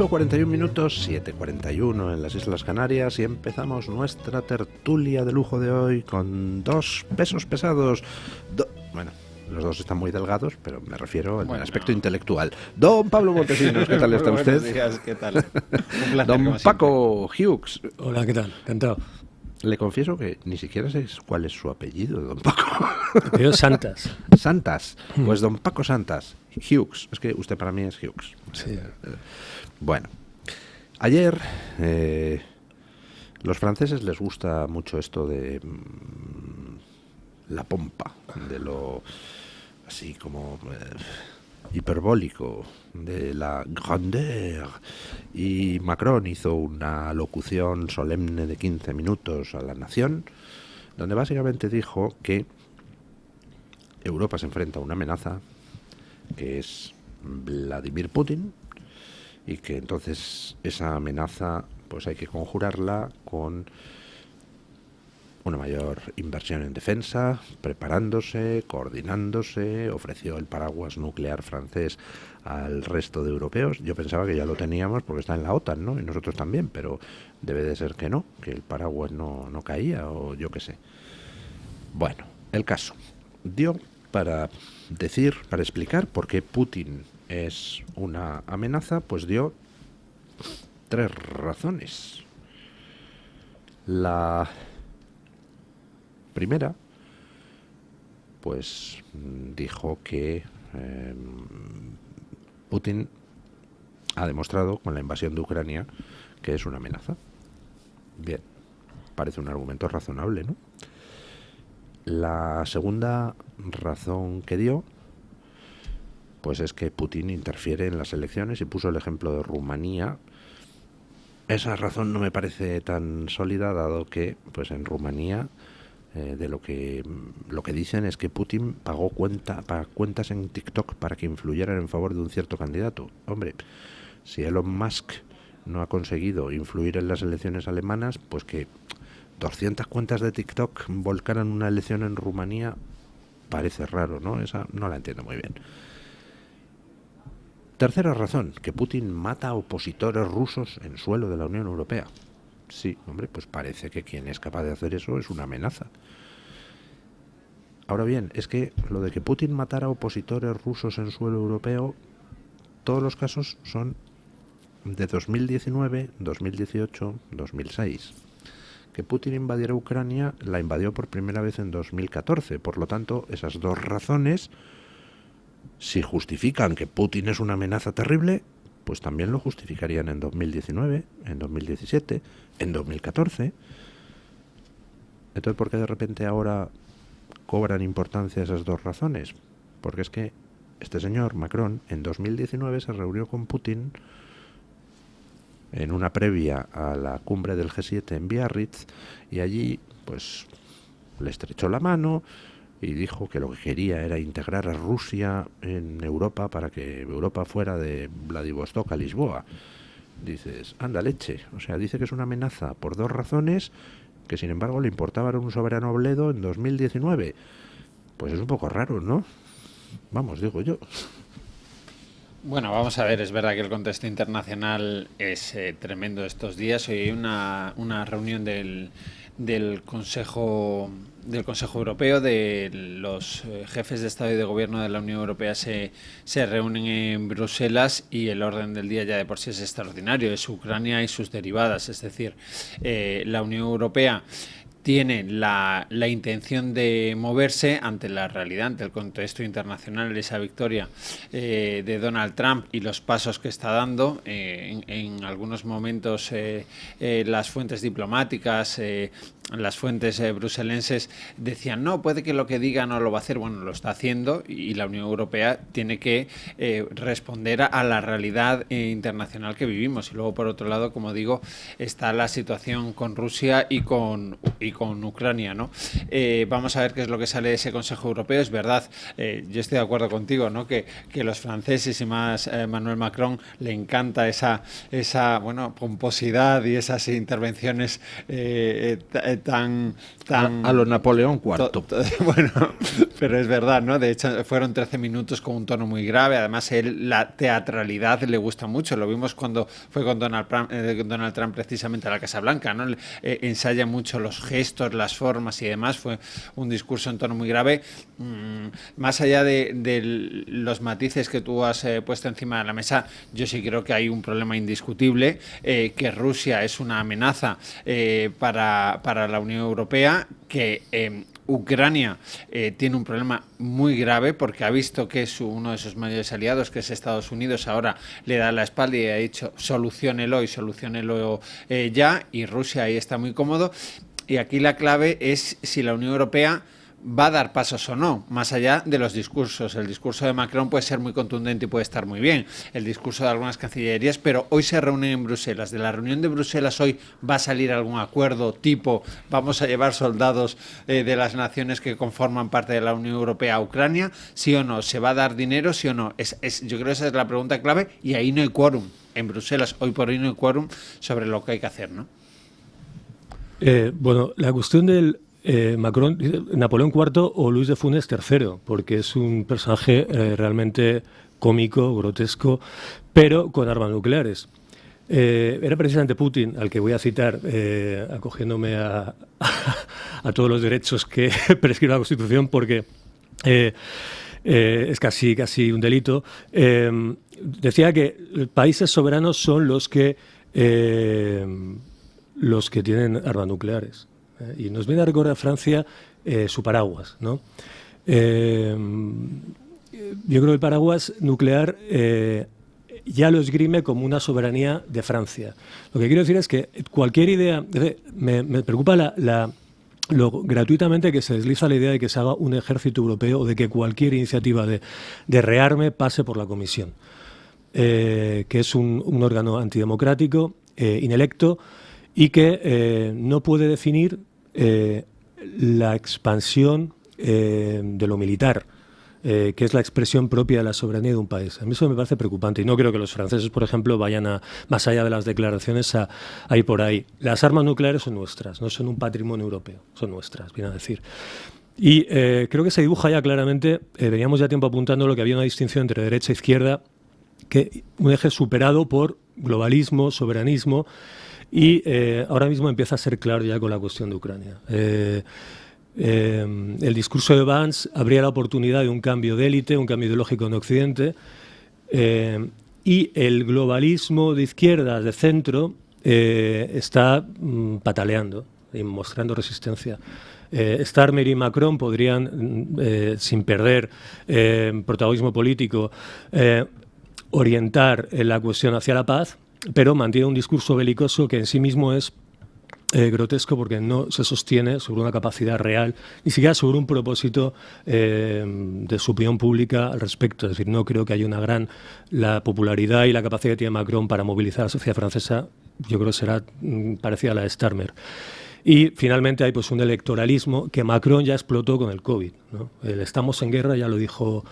8:41, 7:41 en las Islas Canarias, y empezamos nuestra tertulia de lujo de hoy con dos pesos pesados. Bueno, los dos están muy delgados, pero me refiero al aspecto intelectual. Don Pablo Montesinos, ¿qué tal está usted? Buenos días, ¿qué tal? Un placer, Don Paco Hughes. Hola, ¿qué tal? Encantado. Le confieso que ni siquiera sé cuál es su apellido, don Paco. Apellido Santas. Santas. Pues don Paco Santas. Hughes. Es que usted para mí es Hughes. Sí. Bueno. Ayer los franceses les gusta mucho esto de la pompa, de lo así como hiperbólico, de la grandeur, y Macron hizo una locución solemne de 15 minutos a la nación, donde básicamente dijo que Europa se enfrenta a una amenaza que es Vladimir Putin, y que entonces esa amenaza pues hay que conjurarla con una mayor inversión en defensa, preparándose, coordinándose. Ofreció el paraguas nuclear francés al resto de europeos. Yo pensaba que ya lo teníamos porque está en la OTAN, ¿no? Y nosotros también, pero debe de ser que no, que el paraguas no caía, o yo qué sé. Bueno, el caso dio para decir, para explicar por qué Putin es una amenaza, pues dio 3 razones. La primera, pues dijo que Putin ha demostrado con la invasión de Ucrania que es una amenaza. Bien, parece un argumento razonable, ¿no? La segunda razón que dio, pues es que Putin interfiere en las elecciones, y puso el ejemplo de Rumanía. Esa razón no me parece tan sólida, dado que pues en Rumanía de lo que dicen es que Putin pagó cuentas en TikTok para que influyeran en favor de un cierto candidato. Hombre, si Elon Musk no ha conseguido influir en las elecciones alemanas, pues que 200 cuentas de TikTok volcaran una elección en Rumanía parece raro, ¿no? Esa no la entiendo muy bien. Tercera razón, que Putin mata a opositores rusos en suelo de la Unión Europea. Sí, hombre, pues parece que quien es capaz de hacer eso es una amenaza. Ahora bien, es que lo de que Putin matara a opositores rusos en suelo europeo, todos los casos son de 2019, 2018, 2006. Que Putin invadiera Ucrania, la invadió por primera vez en 2014. Por lo tanto, esas dos razones, si justifican que Putin es una amenaza terrible, pues también lo justificarían en 2019, en 2017, en 2014. Entonces, ¿por qué de repente ahora cobran importancia esas dos razones? Porque es que este señor Macron en 2019 se reunió con Putin en una previa a la cumbre del G7 en Biarritz, y allí pues le estrechó la mano y dijo que lo que quería era integrar a Rusia en Europa para que Europa fuera de Vladivostok a Lisboa. Dices, anda leche. O sea, dice que es una amenaza por dos razones que sin embargo le importaba un soberano bledo en 2019. Pues es un poco raro, ¿no? Vamos, digo yo. Bueno, vamos a ver, es verdad que el contexto internacional es tremendo estos días. Hoy hay una reunión del Consejo Europeo, de los jefes de Estado y de Gobierno de la Unión Europea se reúnen en Bruselas, y el orden del día ya de por sí es extraordinario, es Ucrania y sus derivadas. Es decir, la Unión Europea tiene la intención de moverse ante la realidad, ante el contexto internacional, esa victoria de Donald Trump y los pasos que está dando. En algunos momentos las fuentes diplomáticas, las fuentes bruselenses decían, no, puede que lo que diga no lo va a hacer. Bueno, lo está haciendo, y la Unión Europea tiene que responder a la realidad internacional que vivimos. Y luego, por otro lado, como digo, está la situación con Rusia y con Ucrania, ¿no? Vamos a ver qué es lo que sale de ese Consejo Europeo. Es verdad, yo estoy de acuerdo contigo, ¿no? Que los franceses, y más Emmanuel Macron, le encanta esa pomposidad y esas intervenciones A lo Napoleón IV. Bueno, pero es verdad, ¿no? De hecho, fueron 13 minutos con un tono muy grave. Además, la teatralidad le gusta mucho. Lo vimos cuando fue con Donald Trump precisamente a la Casa Blanca, ¿no? Ensaya mucho los gestos, las formas y demás. Fue un discurso en tono muy grave. Más allá de los matices que tú has puesto encima de la mesa, yo sí creo que hay un problema indiscutible, que Rusia es una amenaza para la Unión Europea, que Ucrania tiene un problema muy grave porque ha visto que uno de sus mayores aliados, que es Estados Unidos, ahora le da la espalda y ha dicho soluciónelo ya, y Rusia ahí está muy cómodo. Y aquí la clave es si la Unión Europea va a dar pasos o no, más allá de los discursos. El discurso de Macron puede ser muy contundente y puede estar muy bien, el discurso de algunas cancillerías, pero hoy se reúnen en Bruselas. De la reunión de Bruselas hoy va a salir algún acuerdo tipo vamos a llevar soldados de las naciones que conforman parte de la Unión Europea a Ucrania, sí o no, se va a dar dinero, sí o no. Yo creo que esa es la pregunta clave, y ahí no hay quórum. En Bruselas hoy por hoy no hay quórum sobre lo que hay que hacer, ¿no? Bueno, la cuestión del Macron, Napoleón IV o Luis de Funes III, porque es un personaje realmente cómico, grotesco, pero con armas nucleares. Era precisamente Putin, al que voy a citar, acogiéndome a todos los derechos que prescribe la Constitución, porque es casi un delito. Decía que países soberanos son los que tienen armas nucleares. Y nos viene a recordar Francia su paraguas, ¿no? Yo creo que el paraguas nuclear ya lo esgrime como una soberanía de Francia. Lo que quiero decir es que cualquier idea... Me preocupa lo gratuitamente que se desliza la idea de que se haga un ejército europeo o de que cualquier iniciativa de rearme pase por la Comisión, que es un órgano antidemocrático, inelecto, y que no puede definir la expansión de lo militar, que es la expresión propia de la soberanía de un país. A mí eso me parece preocupante y no creo que los franceses, por ejemplo, vayan más allá de las declaraciones a ir por ahí. Las armas nucleares son nuestras, no son un patrimonio europeo, son nuestras, viene a decir. Y creo que se dibuja ya claramente, veníamos ya tiempo apuntándolo, que había una distinción entre derecha e izquierda, que un eje superado por globalismo, soberanismo, y ahora mismo empieza a ser claro ya con la cuestión de Ucrania. El discurso de Vance abría la oportunidad de un cambio de élite, un cambio ideológico en Occidente, y el globalismo de izquierdas, de centro, está pataleando y mostrando resistencia. Starmer y Macron podrían, sin perder protagonismo político, orientar la cuestión hacia la paz, pero mantiene un discurso belicoso que en sí mismo es grotesco porque no se sostiene sobre una capacidad real, ni siquiera sobre un propósito de su opinión pública al respecto. Es decir, no creo que haya la popularidad y la capacidad que tiene Macron para movilizar a la sociedad francesa, yo creo que será parecida a la de Starmer. Y finalmente hay pues un electoralismo que Macron ya explotó con el COVID, ¿no? El estamos en guerra ya lo dijo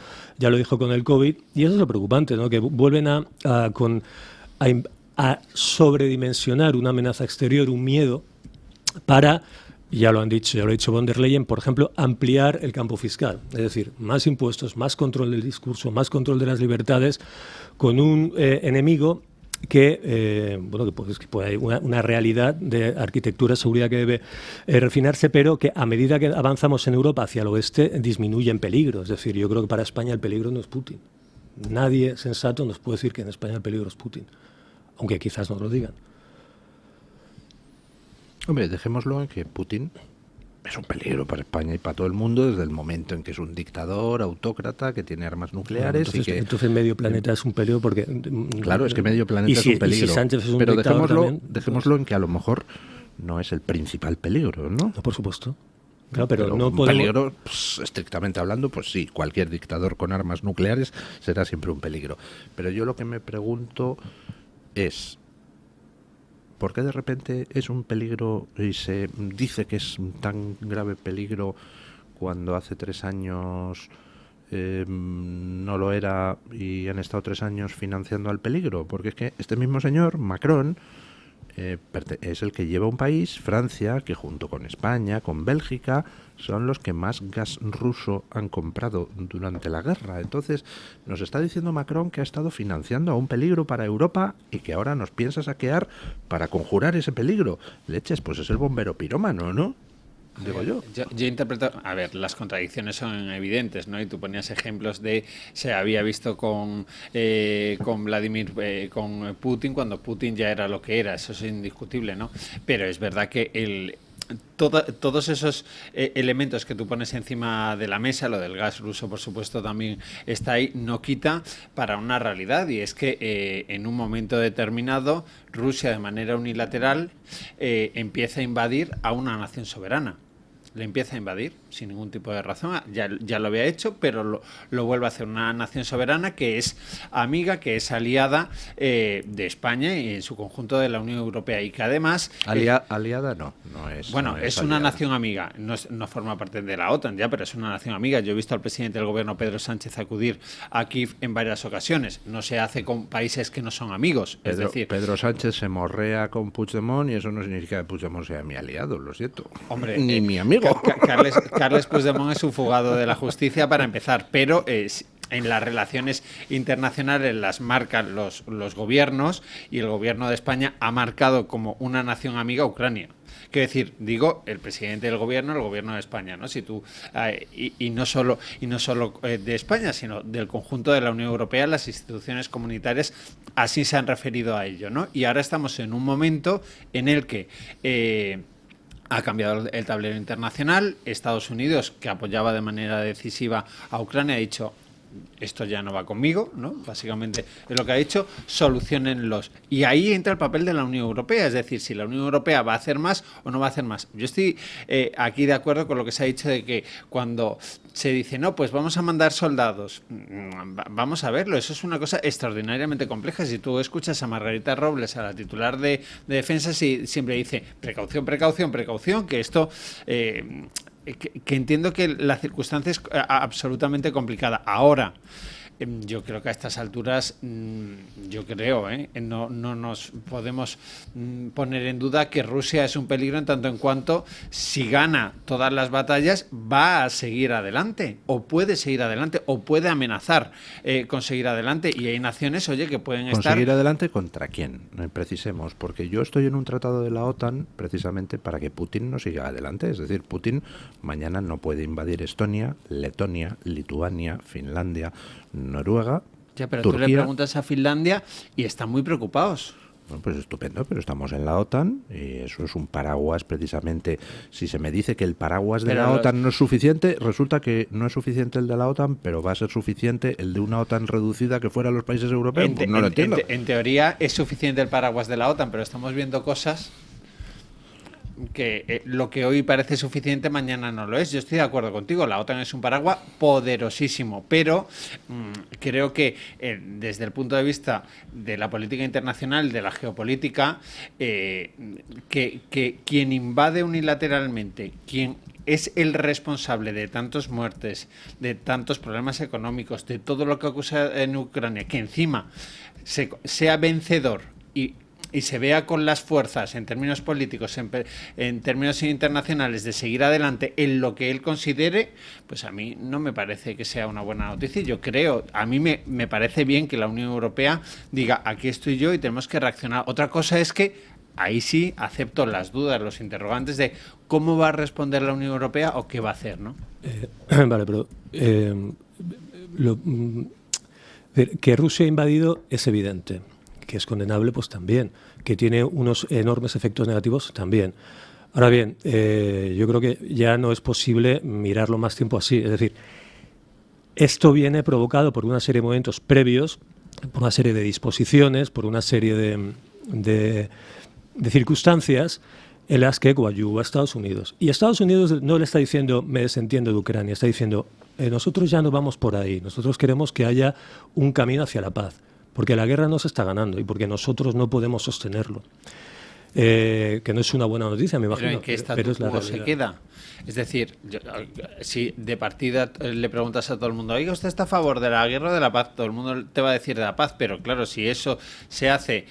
con el COVID, y eso es lo preocupante, ¿no? Que vuelven a sobredimensionar una amenaza exterior, un miedo, para, ya lo ha dicho von der Leyen, por ejemplo, ampliar el campo fiscal. Es decir, más impuestos, más control del discurso, más control de las libertades, con un enemigo que hay una realidad de arquitectura, seguridad que debe refinarse, pero que a medida que avanzamos en Europa hacia el oeste disminuye en peligro. Es decir, yo creo que para España el peligro no es Putin. Nadie sensato nos puede decir que en España el peligro es Putin, aunque quizás no lo digan. Hombre, dejémoslo en que Putin es un peligro para España y para todo el mundo desde el momento en que es un dictador, autócrata, que tiene armas nucleares. Entonces medio planeta es un peligro porque... Claro, es que medio planeta es un peligro. Y si Sánchez es un pero dejémoslo en que a lo mejor no es el principal peligro, ¿no? No, por supuesto. Claro, pero no un podemos... peligro, pues, estrictamente hablando, pues sí, cualquier dictador con armas nucleares será siempre un peligro. Pero yo lo que me pregunto es... ¿por qué de repente es un peligro y se dice que es un tan grave peligro cuando hace 3 años no lo era y han estado 3 años financiando al peligro? Porque es que este mismo señor, Macron, es el que lleva un país, Francia, que junto con España, con Bélgica, son los que más gas ruso han comprado durante la guerra. Entonces, nos está diciendo Macron que ha estado financiando a un peligro para Europa y que ahora nos piensa saquear para conjurar ese peligro. Leches, pues es el bombero pirómano, ¿no? Digo yo. Yo interpreto, a ver, las contradicciones son evidentes, ¿no? Y tú ponías ejemplos de, se había visto con Vladimir, con Putin, cuando Putin ya era lo que era, eso es indiscutible, ¿no? Pero es verdad que todos esos elementos que tú pones encima de la mesa, lo del gas ruso, por supuesto, también está ahí, no quita para una realidad, y es que en un momento determinado Rusia, de manera unilateral, empieza a invadir a una nación soberana. Le empieza a invadir sin ningún tipo de razón, ya lo había hecho, pero lo vuelve a hacer una nación soberana que es amiga, que es aliada de España y en su conjunto de la Unión Europea, y que además... aliada no es... Bueno, no es aliada. una nación amiga, no forma parte de la OTAN ya, pero es una nación amiga. Yo he visto al presidente del gobierno, Pedro Sánchez, acudir a Kiev en varias ocasiones. No se hace con países que no son amigos, es decir... Pedro Sánchez se morrea con Puigdemont y eso no significa que Puigdemont sea mi aliado, lo siento. Hombre, ni mi amigo. Carles Puigdemont es un fugado de la justicia para empezar, pero en las relaciones internacionales las marcan los gobiernos, y el gobierno de España ha marcado como una nación amiga a Ucrania. Quiero decir, digo, el presidente del gobierno, el gobierno de España, ¿no? Si tú y no solo de España, sino del conjunto de la Unión Europea, las instituciones comunitarias así se han referido a ello, ¿no? Y ahora estamos en un momento en el que ha cambiado el tablero internacional. Estados Unidos, que apoyaba de manera decisiva a Ucrania, ha dicho: esto ya no va conmigo, ¿no? Básicamente es lo que ha dicho, soluciónenlos. Y ahí entra el papel de la Unión Europea, es decir, si la Unión Europea va a hacer más o no va a hacer más. Yo estoy aquí de acuerdo con lo que se ha dicho de que cuando se dice, no, pues vamos a mandar soldados, vamos a verlo, eso es una cosa extraordinariamente compleja. Si tú escuchas a Margarita Robles, a la titular de defensa, siempre dice, precaución, precaución, precaución, que esto... Que entiendo que la circunstancia es absolutamente complicada. Ahora, yo creo que a estas alturas, no nos podemos poner en duda que Rusia es un peligro, en tanto en cuanto, si gana todas las batallas, va a seguir adelante, o puede seguir adelante, o puede amenazar con seguir adelante. Y hay naciones, oye, que pueden estar... ¿Conseguir adelante contra quién? Precisemos, porque yo estoy en un tratado de la OTAN precisamente para que Putin no siga adelante. Es decir, Putin mañana no puede invadir Estonia, Letonia, Lituania, Finlandia, Noruega, ya, pero Turquía. Tú le preguntas a Finlandia y están muy preocupados. Bueno, pues estupendo, pero estamos en la OTAN y eso es un paraguas precisamente. Si se me dice que el paraguas de la OTAN no es suficiente, resulta que no es suficiente el de la OTAN, pero va a ser suficiente el de una OTAN reducida que fuera a los países europeos. Pues no lo entiendo. En teoría es suficiente el paraguas de la OTAN, pero estamos viendo cosas que lo que hoy parece suficiente mañana no lo es. Yo estoy de acuerdo contigo, la OTAN es un paraguas poderosísimo, pero creo que desde el punto de vista de la política internacional, de la geopolítica, que quien invade unilateralmente, quien es el responsable de tantas muertes, de tantos problemas económicos, de todo lo que ocurre en Ucrania, que encima sea vencedor y se vea con las fuerzas en términos políticos, en términos internacionales, de seguir adelante en lo que él considere, pues a mí no me parece que sea una buena noticia. Yo creo, a mí me parece bien que la Unión Europea diga, aquí estoy yo y tenemos que reaccionar. Otra cosa es que ahí sí acepto las dudas, los interrogantes de cómo va a responder la Unión Europea o qué va a hacer, ¿no? Vale, pero que Rusia ha invadido es evidente. Que es condenable, pues también. Que tiene unos enormes efectos negativos, también. Ahora bien, yo creo que ya no es posible mirarlo más tiempo así. Es decir, esto viene provocado por una serie de momentos previos, por una serie de disposiciones, por una serie de circunstancias en las que coadyuva a Estados Unidos. Y Estados Unidos no le está diciendo, me desentiendo de Ucrania, está diciendo, nosotros ya no vamos por ahí, nosotros queremos que haya un camino hacia la paz. Porque la guerra no se está ganando y porque nosotros no podemos sostenerlo. Que no es una buena noticia, me imagino. Pero ¿en qué estatu quo se queda? Es decir, si de partida le preguntas a todo el mundo, oiga, ¿usted está a favor de la guerra o de la paz? Todo el mundo te va a decir de la paz, pero claro, si eso se hace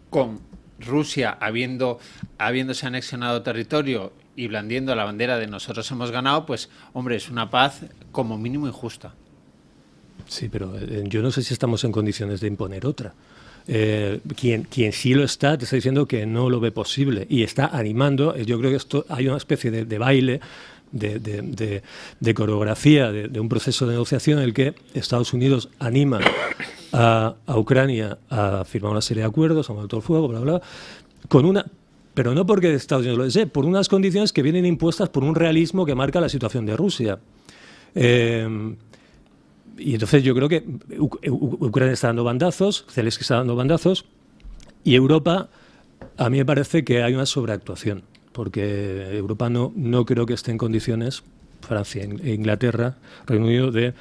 con Rusia, habiéndose anexionado territorio y blandiendo la bandera de nosotros hemos ganado, pues, hombre, es una paz como mínimo injusta. Sí, pero yo no sé si estamos en condiciones de imponer otra. Quien sí lo está, te está diciendo que no lo ve posible y está animando. Yo creo que esto hay una especie de baile, de coreografía, de un proceso de negociación en el que Estados Unidos anima a Ucrania a firmar una serie de acuerdos, a un alto el fuego, bla, bla, pero no porque Estados Unidos lo desee, por unas condiciones que vienen impuestas por un realismo que marca la situación de Rusia. Y entonces yo creo que Ucrania está dando bandazos, Zelensky está dando bandazos, y Europa, a mí me parece que hay una sobreactuación, porque Europa no creo que esté en condiciones, Francia e Inglaterra, Reino Unido, de,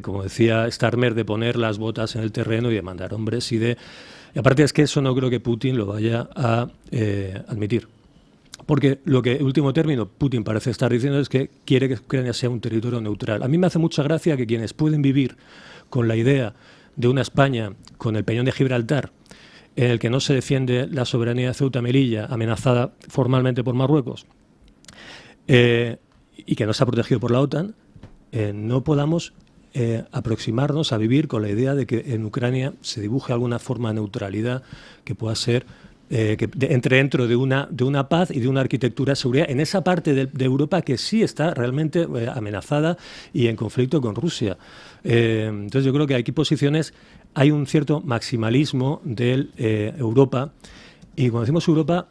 como decía Starmer, de poner las botas en el terreno y de mandar hombres y aparte es que eso no creo que Putin lo vaya a admitir. Porque último término, Putin parece estar diciendo es que quiere que Ucrania sea un territorio neutral. A mí me hace mucha gracia que quienes pueden vivir con la idea de una España con el peñón de Gibraltar, en el que no se defiende la soberanía de Ceuta y Melilla, amenazada formalmente por Marruecos, y que no se ha protegido por la OTAN, no podamos aproximarnos a vivir con la idea de que en Ucrania se dibuje alguna forma de neutralidad que pueda ser que entre dentro de una paz y de una arquitectura de seguridad en esa parte de Europa que sí está realmente amenazada y en conflicto con Rusia. Entonces yo creo que aquí hay un cierto maximalismo de Europa, y cuando decimos Europa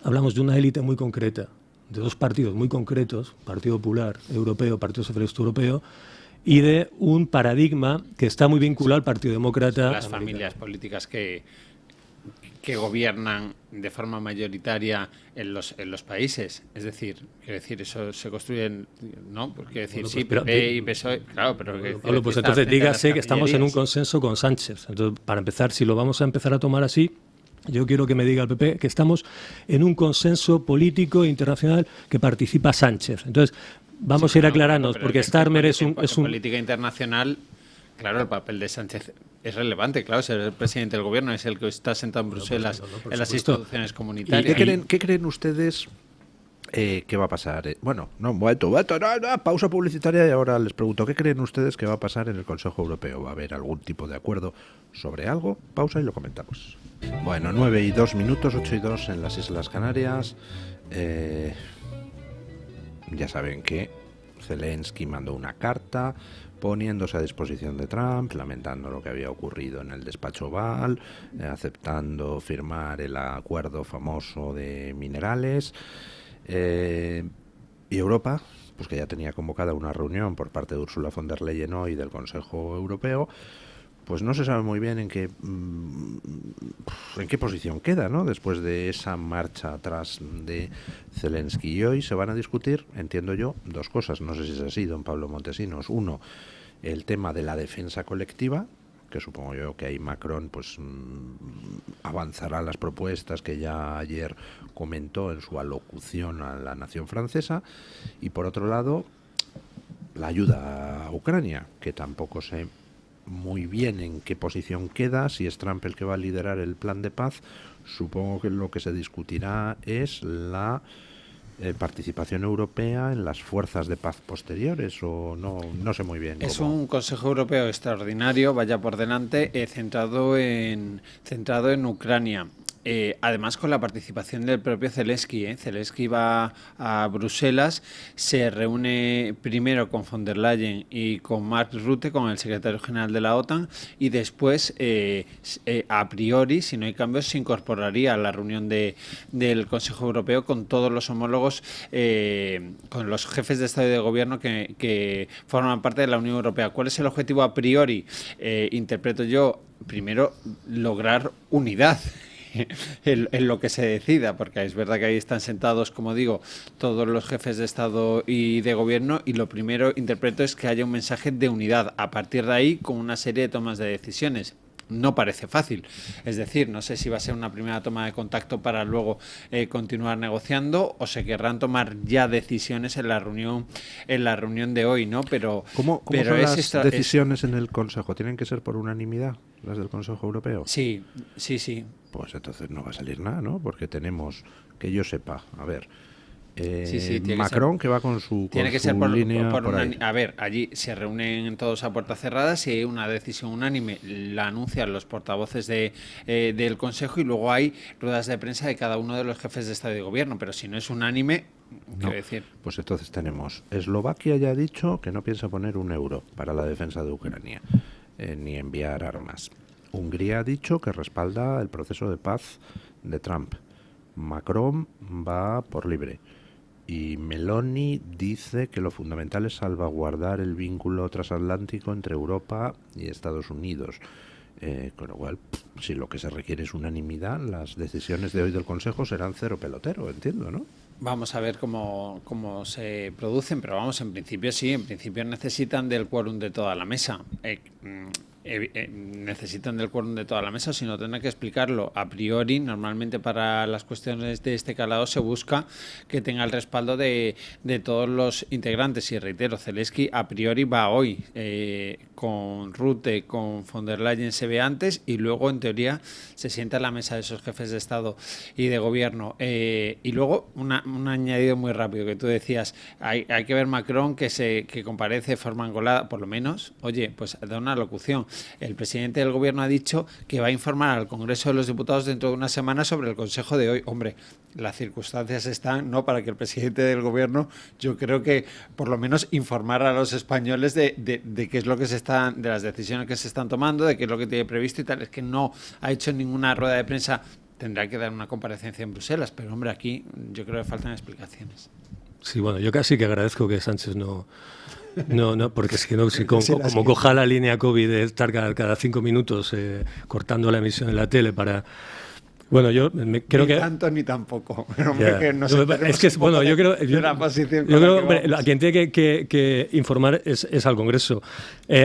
hablamos de una élite muy concreta, de dos partidos muy concretos, Partido Popular Europeo, Partido Socialista Europeo, y de un paradigma que está muy vinculado al Partido Demócrata. Las familias políticas que gobiernan de forma mayoritaria en los países. Es decir, eso se construye, ¿no? Porque decir, bueno, pues, sí, PP y PSOE, claro, pero... Pablo, pues entonces dígase que estamos en un consenso con Sánchez. Entonces, para empezar, si lo vamos a empezar a tomar así, yo quiero que me diga el PP que estamos en un consenso político internacional que participa Sánchez. Entonces, vamos a ir aclarándonos, porque Starmer es un... política internacional... Claro, el papel de Sánchez es relevante, claro, es el presidente del gobierno, es el que está sentado en Bruselas, en las instituciones comunitarias. ¿Y qué creen ustedes que va a pasar? Bueno, pausa publicitaria y ahora les pregunto, ¿qué creen ustedes que va a pasar en el Consejo Europeo? ¿Va a haber algún tipo de acuerdo sobre algo? Pausa y lo comentamos. Bueno, 9:02, 8:02 en las Islas Canarias. Ya saben que Zelensky mandó una carta poniéndose a disposición de Trump, lamentando lo que había ocurrido en el despacho Oval, aceptando firmar el acuerdo famoso de minerales, y Europa, pues que ya tenía convocada una reunión por parte de Ursula von der Leyen hoy del Consejo Europeo, pues no se sabe muy bien en qué posición queda, ¿no? Después de esa marcha atrás de Zelensky. Y hoy se van a discutir, entiendo yo, dos cosas. No sé si es así, don Pablo Montesinos. Uno, el tema de la defensa colectiva, que supongo yo que ahí Macron pues avanzará las propuestas que ya ayer comentó en su alocución a la nación francesa. Y por otro lado, la ayuda a Ucrania, que tampoco sé muy bien en qué posición queda, si es Trump el que va a liderar el plan de paz. Supongo que lo que se discutirá es la participación europea en las fuerzas de paz posteriores, o no sé muy bien. Es un Consejo Europeo extraordinario, vaya por delante, centrado en Ucrania. Además, con la participación del propio Zelensky. Zelensky va a Bruselas, se reúne primero con von der Leyen y con Mark Rutte, con el secretario general de la OTAN, y después, a priori, si no hay cambios, se incorporaría a la reunión del Consejo Europeo con todos los homólogos, con los jefes de Estado y de Gobierno que forman parte de la Unión Europea. ¿Cuál es el objetivo a priori? Interpreto yo, primero, lograr unidad en lo que se decida, porque es verdad que ahí están sentados, como digo, todos los jefes de Estado y de Gobierno, y lo primero, interpreto, es que haya un mensaje de unidad. A partir de ahí, con una serie de tomas de decisiones. No parece fácil, es decir, no sé si va a ser una primera toma de contacto para luego continuar negociando, o se querrán tomar ya decisiones en la reunión de hoy, ¿no? Pero ¿Cómo son las decisiones en el Consejo? ¿Tienen que ser por unanimidad las del Consejo Europeo? Sí. pues entonces no va a salir nada, ¿no? Porque tenemos, que yo sepa, a ver, Macron que va con su tiene que ser por línea por ahí. A ver, allí se reúnen todos a puerta cerrada, si hay una decisión unánime la anuncian los portavoces del Consejo y luego hay ruedas de prensa de cada uno de los jefes de Estado y de Gobierno, pero si no es unánime, quiero decir... Pues entonces tenemos, Eslovaquia ya ha dicho que no piensa poner €1 para la defensa de Ucrania, ni enviar armas. Hungría ha dicho que respalda el proceso de paz de Trump. Macron va por libre. Y Meloni dice que lo fundamental es salvaguardar el vínculo transatlántico entre Europa y Estados Unidos. Con lo cual, si lo que se requiere es unanimidad, las decisiones de hoy del Consejo serán cero pelotero, entiendo, ¿no? Vamos a ver cómo se producen, pero vamos, en principio sí, en principio necesitan del quórum de toda la mesa. Necesitan del quórum de toda la mesa, si no tendrán que explicarlo. A priori, normalmente para las cuestiones de este calado se busca que tenga el respaldo de todos los integrantes. Y reitero, Zelensky a priori va hoy con Rutte, con von der Leyen se ve antes y luego en teoría se sienta en la mesa de esos jefes de Estado y de Gobierno. Y luego un añadido muy rápido que tú decías, hay que ver Macron que comparece de forma angolada, por lo menos, oye, pues da una locución. El presidente del Gobierno ha dicho que va a informar al Congreso de los Diputados dentro de una semana sobre el Consejo de hoy. Hombre, las circunstancias están, ¿no?, para que el presidente del Gobierno, yo creo que por lo menos informar a los españoles de qué es lo que de las decisiones que se están tomando, de qué es lo que tiene previsto y tal. Es que no ha hecho ninguna rueda de prensa. Tendrá que dar una comparecencia en Bruselas, pero hombre, aquí yo creo que faltan explicaciones. Sí, bueno, yo casi que agradezco que Sánchez no, porque si no, como coja la línea COVID de estar cada 5 minutos cortando la emisión en la tele para... Bueno, yo creo que... Ni tanto ni tampoco. Es que, bueno, yo creo... a quien tiene que informar es al Congreso.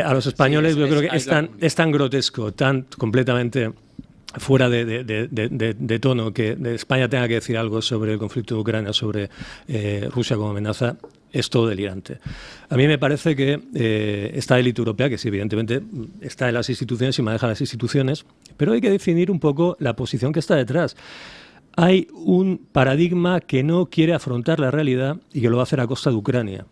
A los españoles yo creo que es tan grotesco, tan completamente fuera de tono que España tenga que decir algo sobre el conflicto de Ucrania, sobre Rusia como amenaza. Es todo delirante. A mí me parece que esta élite europea, que sí, evidentemente está en las instituciones y maneja las instituciones, pero hay que definir un poco la posición que está detrás. Hay un paradigma que no quiere afrontar la realidad y que lo va a hacer a costa de Ucrania,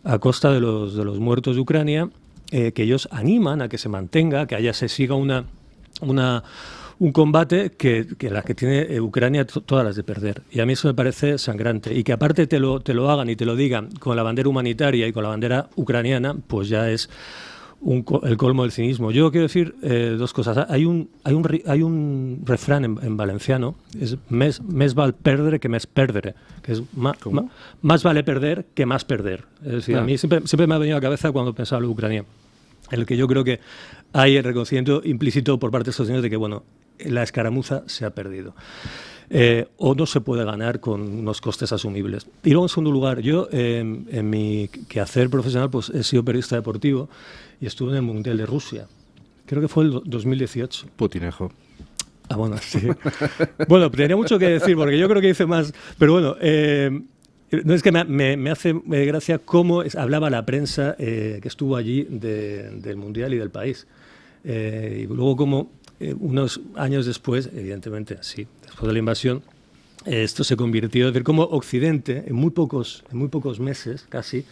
a costa de los muertos de Ucrania, que ellos animan a que se mantenga, que se siga un combate que la que tiene Ucrania todas las de perder. Y a mí eso me parece sangrante. Y que aparte te lo hagan y te lo digan con la bandera humanitaria y con la bandera ucraniana, pues ya es el colmo del cinismo. Yo quiero decir dos cosas. Hay un refrán en valenciano, es més val perdre que més perdre, que es más vale perder que más perder. Es decir, a mí siempre me ha venido a la cabeza cuando pensaba en Ucrania, en el que yo creo que hay el reconocimiento implícito por parte de Estados Unidos de que, bueno, la escaramuza se ha perdido. O no se puede ganar con unos costes asumibles. Y luego, en segundo lugar, yo en mi quehacer profesional pues he sido periodista deportivo y estuve en el Mundial de Rusia. Creo que fue el 2018. Putinejo. Ah, bueno, sí. Bueno, tenía mucho que decir porque yo creo que hice más. Pero bueno, no es que me hace gracia cómo hablaba la prensa que estuvo allí del Mundial y del país. Y luego como unos años después, evidentemente, sí, después de la invasión, esto se convirtió, es decir, como Occidente, en muy pocos meses casi,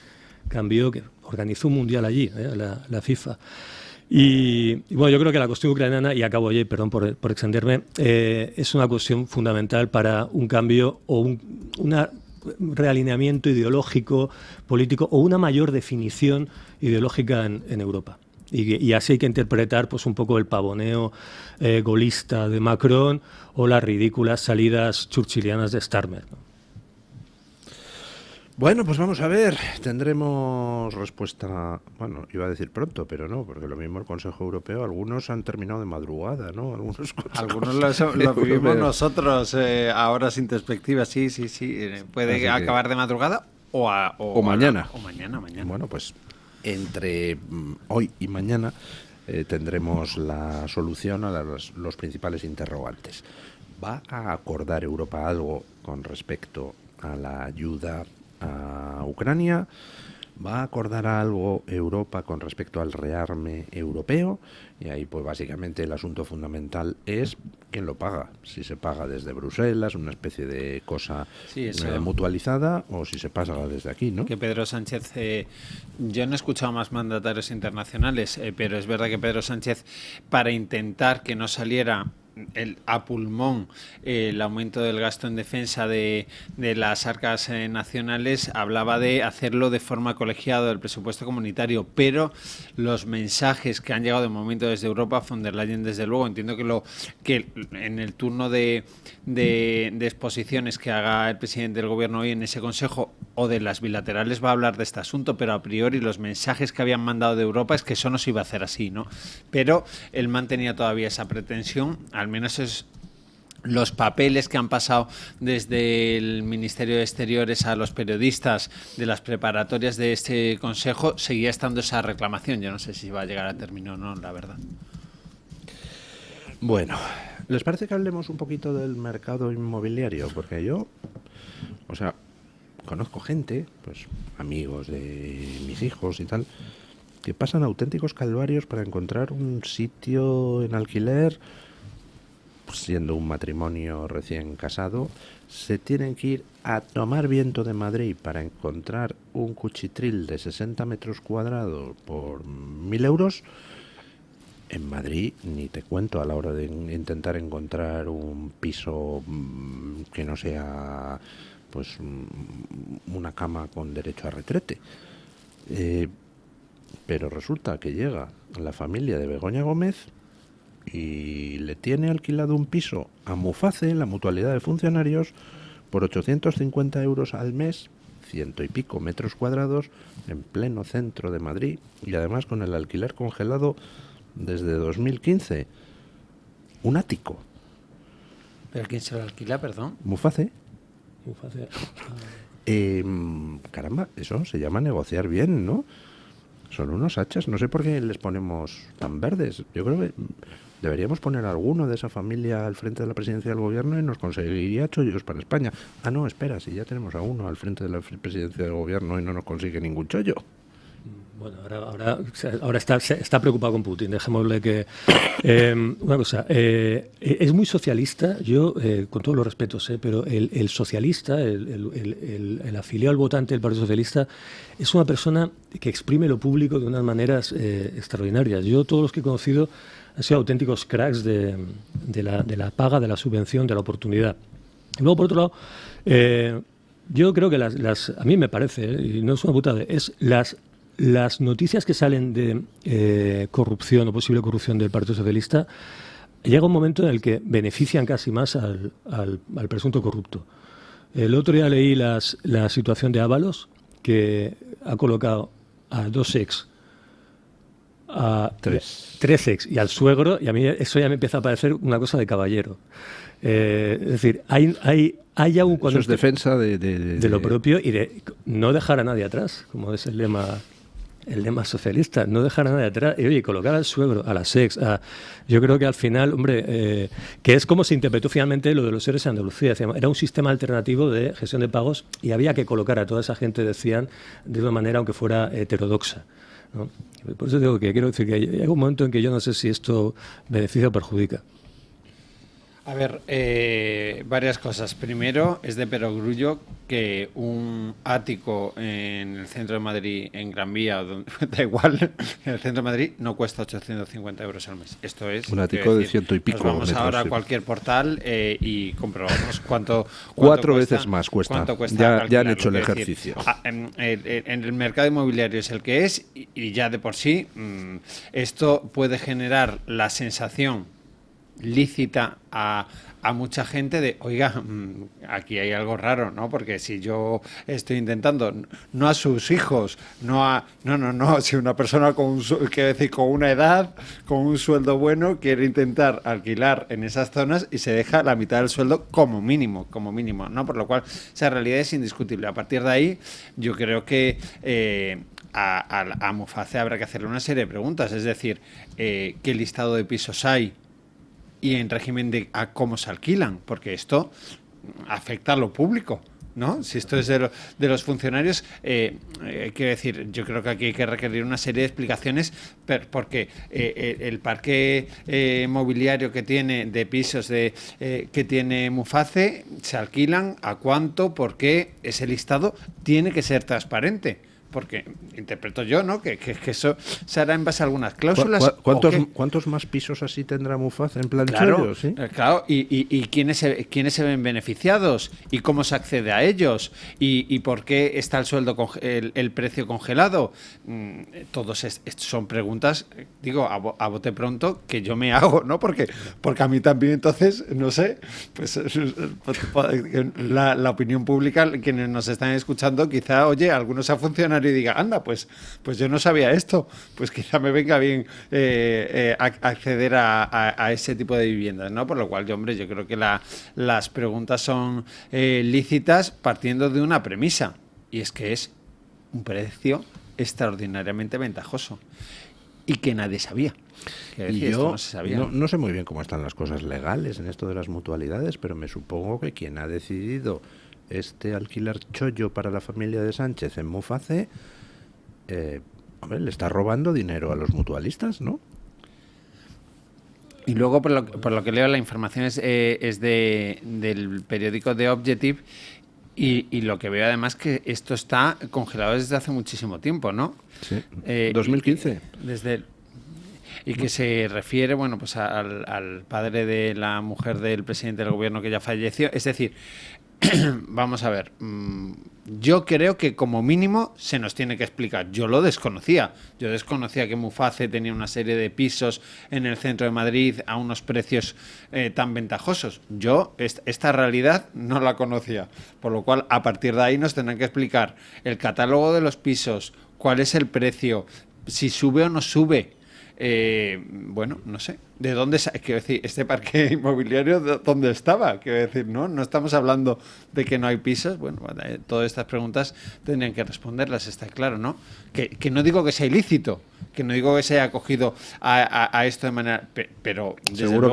cambió, que organizó un mundial allí, la FIFA. Y bueno, yo creo que la cuestión ucraniana, y acabo allí, perdón por extenderme, es una cuestión fundamental para un cambio o un realineamiento ideológico, político, o una mayor definición ideológica en Europa. Y así hay que interpretar pues un poco el pavoneo golista de Macron o las ridículas salidas churchillianas de Starmer, ¿no? Bueno, pues vamos a ver, tendremos respuesta, bueno, iba a decir pronto, pero no, porque lo mismo el Consejo Europeo, algunos han terminado de madrugada, ¿no? Algunos lo vivimos nosotros a horas introspectivas, sí, puede acabar de madrugada o mañana. O mañana. Bueno, pues entre hoy y mañana tendremos la solución a los principales interrogantes. ¿Va a acordar Europa algo con respecto a la ayuda a Ucrania? ¿Va a acordar algo Europa con respecto al rearme europeo? Y ahí pues básicamente el asunto fundamental es quién lo paga. Si se paga desde Bruselas, una especie de cosa Sí, eso. mutualizada, o si se paga desde aquí, ¿no? Que Pedro Sánchez, yo no he escuchado más mandatarios internacionales, pero es verdad que Pedro Sánchez, para intentar que no saliera a pulmón el aumento del gasto en defensa de las arcas nacionales, hablaba de hacerlo de forma colegiada del presupuesto comunitario, pero los mensajes que han llegado de momento desde Europa, von der Leyen desde luego, entiendo que en el turno de exposiciones que haga el presidente del gobierno hoy en ese consejo o de las bilaterales va a hablar de este asunto, pero a priori los mensajes que habían mandado de Europa es que eso no se iba a hacer así, ¿no? Pero él mantenía todavía esa pretensión, al menos es los papeles que han pasado desde el Ministerio de Exteriores a los periodistas de las preparatorias de este consejo, seguía estando esa reclamación. Yo no sé si va a llegar a término o no, la verdad. Bueno, ¿les parece que hablemos un poquito del mercado inmobiliario? Porque yo, o sea, conozco gente, pues amigos de mis hijos y tal, que pasan auténticos calvarios para encontrar un sitio en alquiler. Siendo un matrimonio recién casado, se tienen que ir a tomar viento de Madrid para encontrar un cuchitril de 60 metros cuadrados por 1.000 euros. En Madrid, ni te cuento, a la hora de intentar encontrar un piso que no sea pues una cama con derecho a retrete. Pero resulta que llega la familia de Begoña Gómez y le tiene alquilado un piso a Muface, la mutualidad de funcionarios, por 850 euros al mes, 100 y pico metros cuadrados, en pleno centro de Madrid, y además con el alquiler congelado desde 2015. Un ático. ¿Pero quién se lo alquila, perdón? Muface. Muface. Caramba, eso se llama negociar bien, ¿no? Son unos hachas, no sé por qué les ponemos tan verdes. Yo creo que deberíamos poner a alguno de esa familia al frente de la presidencia del gobierno y nos conseguiría chollos para España. Ah, no, espera, si ya tenemos a uno al frente de la presidencia del gobierno y no nos consigue ningún chollo. Bueno, ahora está preocupado con Putin. Dejémosle que... una cosa, es muy socialista, yo, con todos los respetos, pero el socialista, el afiliado al votante del Partido Socialista, es una persona que exprime lo público de unas maneras extraordinarias. Yo, todos los que he conocido, han sido auténticos cracks de la paga, de la subvención, de la oportunidad. Y luego, por otro lado, yo creo que a mí me parece, y no es una putada, es las noticias que salen de corrupción o posible corrupción del Partido Socialista, llega un momento en el que benefician casi más al presunto corrupto. El otro día leí la situación de Ábalos, que ha colocado a 2 ex, a 3 ex y al suegro, y a mí eso ya me empieza a parecer una cosa de caballero. Es decir, hay aún cuando... Eso es defensa de lo propio y de no dejar a nadie atrás, como es el lema socialista, no dejar a nadie atrás. Y oye, colocar al suegro, a las ex, yo creo que al final, hombre, que es como se interpretó finalmente lo de los ERES en Andalucía. Era un sistema alternativo de gestión de pagos y había que colocar a toda esa gente, decían, de una manera aunque fuera heterodoxa, ¿no? Por eso digo que quiero decir que hay un momento en que yo no sé si esto beneficia o perjudica. A ver, varias cosas. Primero, es de perogrullo que un ático en el centro de Madrid, en Gran Vía, da igual, en el centro de Madrid, no cuesta 850 euros al mes. Esto es... Un ático de 100 y pico. Nos vamos metros, ahora sí. a cualquier portal y comprobamos cuánto 4 cuesta, veces más cuesta. Cuánto cuesta Ya han hecho el alquilarlo. ejercicio. En el mercado inmobiliario es el que es y ya de por sí esto puede generar la sensación lícita a mucha gente de, oiga, aquí hay algo raro, ¿no? Porque si yo estoy intentando, no a sus hijos, no, si una persona con una edad, con un sueldo bueno, quiere intentar alquilar en esas zonas y se deja la mitad del sueldo como mínimo, ¿no? Por lo cual, esa realidad es indiscutible. A partir de ahí, yo creo que a Muface habrá que hacerle una serie de preguntas, es decir, ¿qué listado de pisos hay? Y en régimen de a cómo se alquilan, porque esto afecta a lo público. ¿no? Si esto es de los funcionarios, quiero decir, yo creo que aquí hay que requerir una serie de explicaciones, porque el parque mobiliario que tiene de pisos que tiene Muface se alquilan a cuánto, por qué, ese listado tiene que ser transparente. Porque interpreto yo, ¿no? Que eso se hará en base a algunas cláusulas. ¿Cuántos más pisos así tendrá Muface en plan chollo, ¿sí? Claro, y quiénes se ven beneficiados, y cómo se accede a ellos, y por qué está el sueldo el precio congelado. Todos son preguntas, digo, a bote pronto, que yo me hago, ¿no? Porque a mí también, entonces, no sé, pues la opinión pública, quienes nos están escuchando, quizá, oye, algunos a funcionarios y diga, anda, pues yo no sabía esto, pues quizá me venga bien acceder a ese tipo de viviendas, ¿no? Por lo cual, yo creo que las preguntas son lícitas, partiendo de una premisa, y es que es un precio extraordinariamente ventajoso y que nadie sabía. Y yo no se sabía. No sé muy bien cómo están las cosas legales en esto de las mutualidades, pero me supongo que quien ha decidido este alquiler chollo para la familia de Sánchez en Muface, le está robando dinero a los mutualistas, ¿no? Y luego, por lo que leo, la información es del periódico The Objective, y lo que veo además que esto está congelado desde hace muchísimo tiempo, ¿no? Sí, 2015. Y que se refiere, bueno, pues al padre de la mujer del presidente del gobierno que ya falleció. Es decir, vamos a ver, yo creo que como mínimo se nos tiene que explicar. Yo lo desconocía. Yo desconocía que Muface tenía una serie de pisos en el centro de Madrid a unos precios tan ventajosos. Yo esta realidad no la conocía. Por lo cual, a partir de ahí nos tendrán que explicar el catálogo de los pisos, cuál es el precio, si sube o no sube. Bueno, no sé, ¿de dónde quiero decir, este parque inmobiliario dónde estaba? Quiero decir, no estamos hablando de que no hay pisos. Bueno, todas estas preguntas tendrían que responderlas, está claro, ¿no? Que no digo que sea ilícito, que no digo que se haya acogido a esto de manera, pero seguro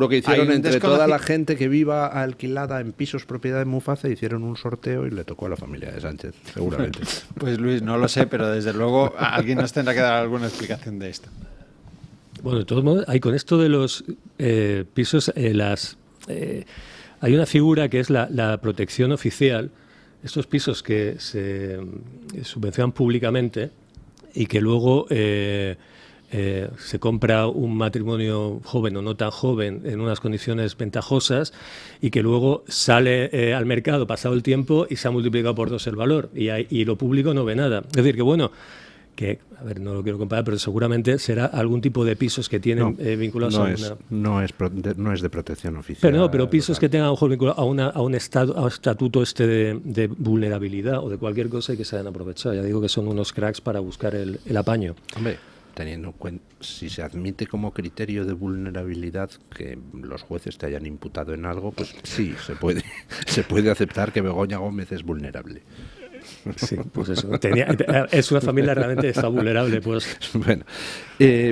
que hicieron entre toda la gente que viva alquilada en pisos propiedad de Muface, hicieron un sorteo y le tocó a la familia de Sánchez, seguramente. Pues Luis, no lo sé, pero desde luego alguien nos tendrá que dar alguna explicación de esto. Bueno, de todos modos, hay con esto de los pisos, hay una figura que es la protección oficial. Estos pisos que se subvencionan públicamente y que luego se compra un matrimonio joven o no tan joven en unas condiciones ventajosas, y que luego sale al mercado pasado el tiempo y se ha multiplicado por 2 el valor, y lo público no ve nada. Es decir, que bueno, que, a ver, no lo quiero comparar, pero seguramente será algún tipo de pisos que tienen vinculados no es de protección oficial. Pero pisos que tengan, a lo mejor, vinculados a un estatuto de vulnerabilidad o de cualquier cosa, y que se hayan aprovechado. Ya digo que son unos cracks para buscar el apaño. Hombre, teniendo en cuenta, si se admite como criterio de vulnerabilidad que los jueces te hayan imputado en algo, pues sí, se puede aceptar que Begoña Gómez es vulnerable. Sí, pues eso. Es una familia realmente está vulnerable, pues. Bueno,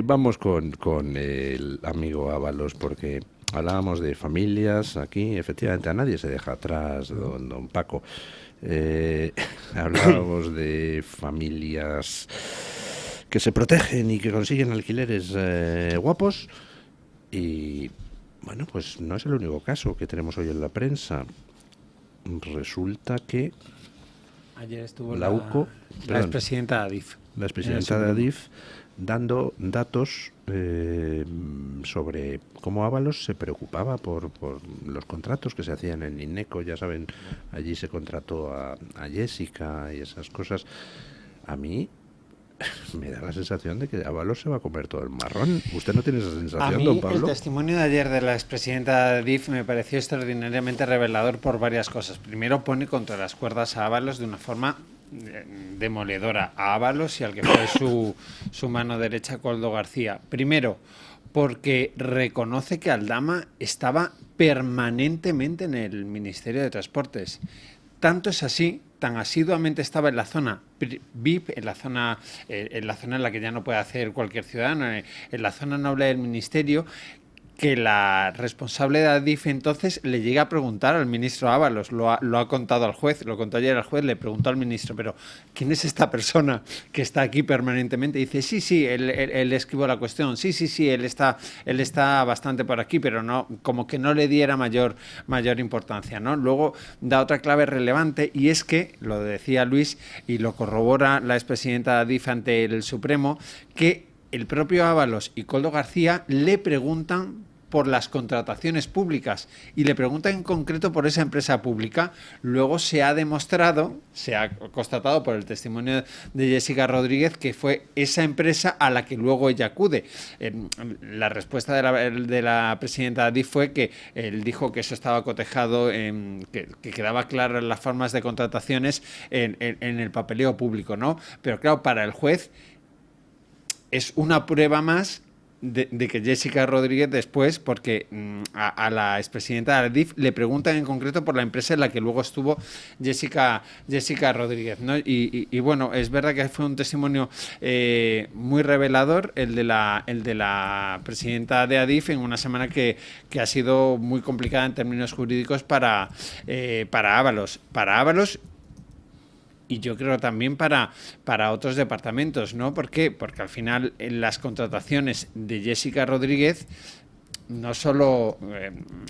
vamos con el amigo Ábalos, porque hablábamos de familias aquí. Efectivamente, a nadie se deja atrás, don Paco. Hablábamos de familias que se protegen y que consiguen alquileres guapos. Y bueno, pues no es el único caso que tenemos hoy en la prensa. Resulta que ayer estuvo la expresidenta de Adif. La expresidenta de Adif dando datos sobre cómo Ábalos se preocupaba por los contratos que se hacían en INECO. Ya saben, allí se contrató a Jessica y esas cosas. A mí me da la sensación de que Ábalos se va a comer todo el marrón. ¿Usted no tiene esa sensación, don Pablo? El testimonio de ayer de la expresidenta de DIF me pareció extraordinariamente revelador por varias cosas. Primero, pone contra las cuerdas a Ábalos de una forma demoledora, a Ábalos y al que fue su mano derecha, Koldo García. Primero, porque reconoce que Aldama estaba permanentemente en el Ministerio de Transportes. Tanto es así, tan asiduamente estaba en la zona VIP, en la zona en la que ya no puede hacer cualquier ciudadano, en la zona noble del ministerio, que la responsable de Adif entonces le llega a preguntar al ministro Ábalos, lo ha contado al juez, lo contó ayer al juez, le preguntó al ministro, pero ¿quién es esta persona que está aquí permanentemente? Y dice, sí, él escribió la cuestión, sí, él está bastante por aquí, pero no, como que no le diera mayor importancia, ¿no? Luego da otra clave relevante, y es que, lo decía Luis, y lo corrobora la expresidenta de Adif ante el Supremo, que el propio Ábalos y Koldo García le preguntan por las contrataciones públicas, y le preguntan en concreto por esa empresa pública. Luego se ha demostrado, se ha constatado por el testimonio de Jessica Rodríguez, que fue esa empresa a la que luego ella acude. La respuesta de la presidenta de Adif fue que él dijo que eso estaba cotejado, que quedaba claro en las formas de contrataciones en el papeleo público, ¿no? Pero claro, para el juez es una prueba más de que Jessica Rodríguez después, porque a la expresidenta de Adif le preguntan en concreto por la empresa en la que luego estuvo Jessica Rodríguez, ¿no? Y bueno, es verdad que fue un testimonio muy revelador el de la presidenta de Adif en una semana que ha sido muy complicada en términos jurídicos para Ábalos. Y yo creo también para otros departamentos, ¿no? ¿Por qué? Porque al final en las contrataciones de Jessica Rodríguez no solo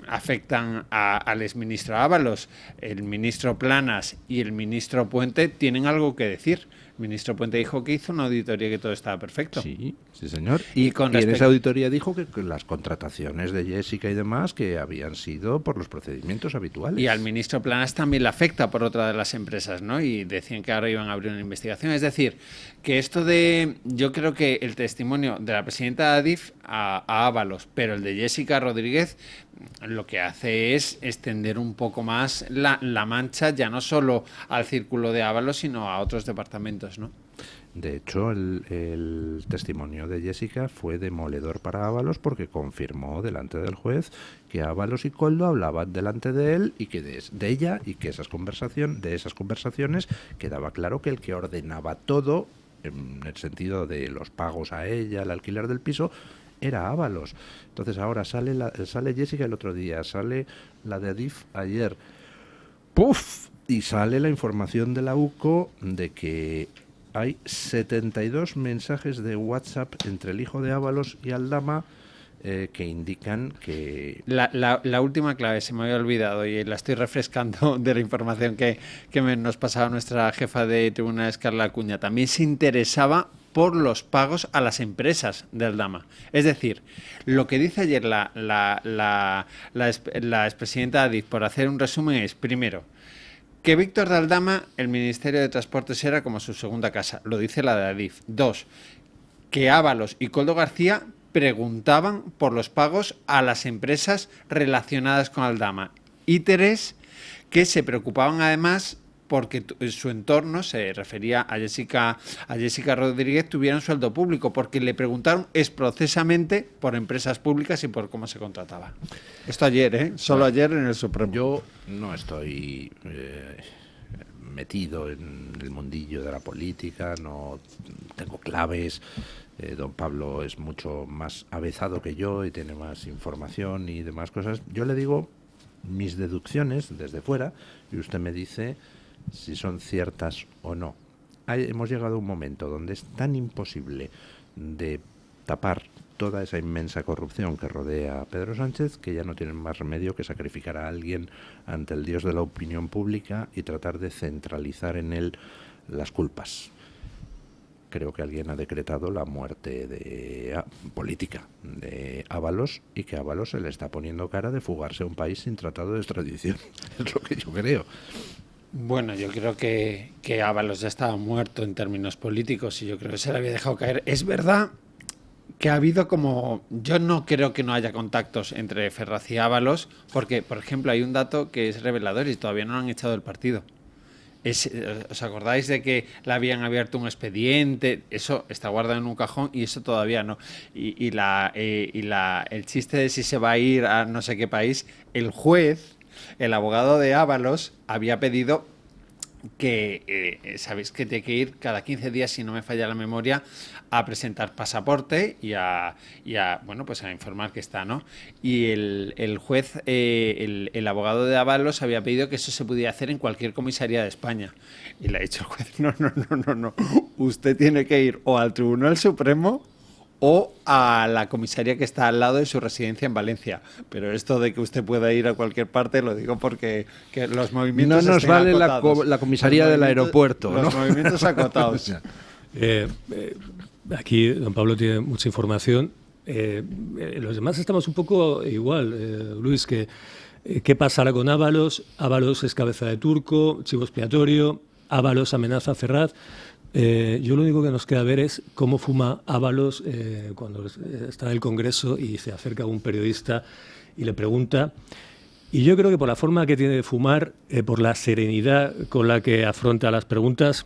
afectan al exministro Ábalos, el ministro Planas y el ministro Puente tienen algo que decir. El ministro Puente dijo que hizo una auditoría que todo estaba perfecto. Sí, señor. Y en esa auditoría dijo que las contrataciones de Jessica y demás que habían sido por los procedimientos habituales. Y al ministro Planas también le afecta por otra de las empresas, ¿no? Y decían que ahora iban a abrir una investigación. Es decir, que yo creo que el testimonio de la presidenta de Adif a Ábalos, pero el de Jessica Rodríguez, lo que hace es extender un poco más la mancha, ya no solo al círculo de Ábalos, sino a otros departamentos, ¿no? De hecho, el testimonio de Jessica fue demoledor para Ábalos, porque confirmó delante del juez que Ábalos y Koldo hablaban delante de él y que de ella, y que esas conversaciones quedaba claro que el que ordenaba todo, en el sentido de los pagos a ella, el alquiler del piso, era Ábalos. Entonces ahora sale Jessica el otro día, sale la de Adif ayer, ¡puf! Y sale la información de la UCO de que hay 72 mensajes de WhatsApp entre el hijo de Ábalos y Aldama que indican que... La última clave se me había olvidado y la estoy refrescando de la información que nos pasaba nuestra jefa de tribunales, Carla Acuña. También se interesaba por los pagos a las empresas de Aldama. Es decir, lo que dice ayer la expresidenta de Adif, por hacer un resumen, es, primero, que Víctor de Aldama, el Ministerio de Transportes era como su segunda casa, lo dice la de Adif. 2, que Ábalos y Koldo García preguntaban por los pagos a las empresas relacionadas con Aldama. Y 3, que se preocupaban además porque su entorno, se refería a Jessica Rodríguez, tuviera un sueldo público, porque le preguntaron exprocesamente por empresas públicas y por cómo se contrataba. Esto ayer, solo ayer en el Supremo. Yo no estoy metido en el mundillo de la política, no tengo claves. Don Pablo es mucho más avezado que yo y tiene más información y demás cosas. Yo le digo mis deducciones desde fuera y usted me dice si son ciertas o no. Hemos llegado a un momento donde es tan imposible de tapar toda esa inmensa corrupción que rodea a Pedro Sánchez que ya no tienen más remedio que sacrificar a alguien ante el dios de la opinión pública y tratar de centralizar en él las culpas. Creo que alguien ha decretado la muerte política de Ábalos y que a Ábalos se le está poniendo cara de fugarse a un país sin tratado de extradición. Es lo que yo creo. Bueno, yo creo que Ábalos ya estaba muerto en términos políticos y yo creo que se le había dejado caer. Es verdad que ha habido como... Yo no creo que no haya contactos entre Ferraz y Ábalos, porque, por ejemplo, hay un dato que es revelador y todavía no lo han echado del partido. ¿Os acordáis de que le habían abierto un expediente? Eso está guardado en un cajón y eso todavía no. Y el chiste de si se va a ir a no sé qué país, el juez, el abogado de Ábalos, había pedido sabéis que tiene que ir cada 15 días, si no me falla la memoria, a presentar pasaporte y a bueno, pues a informar que está, ¿no? Y el juez, el abogado de Ábalos había pedido que eso se pudiera hacer en cualquier comisaría de España. Y le ha dicho el juez, no. Usted tiene que ir o al Tribunal Supremo o a la comisaría que está al lado de su residencia en Valencia. Pero esto de que usted pueda ir a cualquier parte, lo digo porque que los movimientos no nos vale acotados. la comisaría del aeropuerto, ¿no? Los movimientos acotados. Aquí don Pablo tiene mucha información. Los demás estamos un poco igual, Luis, que ¿qué pasará con Ábalos? Ábalos es cabeza de turco, chivo expiatorio, Ábalos amenaza a Ferraz. Yo lo único que nos queda ver es cómo fuma Ábalos cuando está en el Congreso y se acerca a un periodista y le pregunta. Y yo creo que por la forma que tiene de fumar, por la serenidad con la que afronta las preguntas,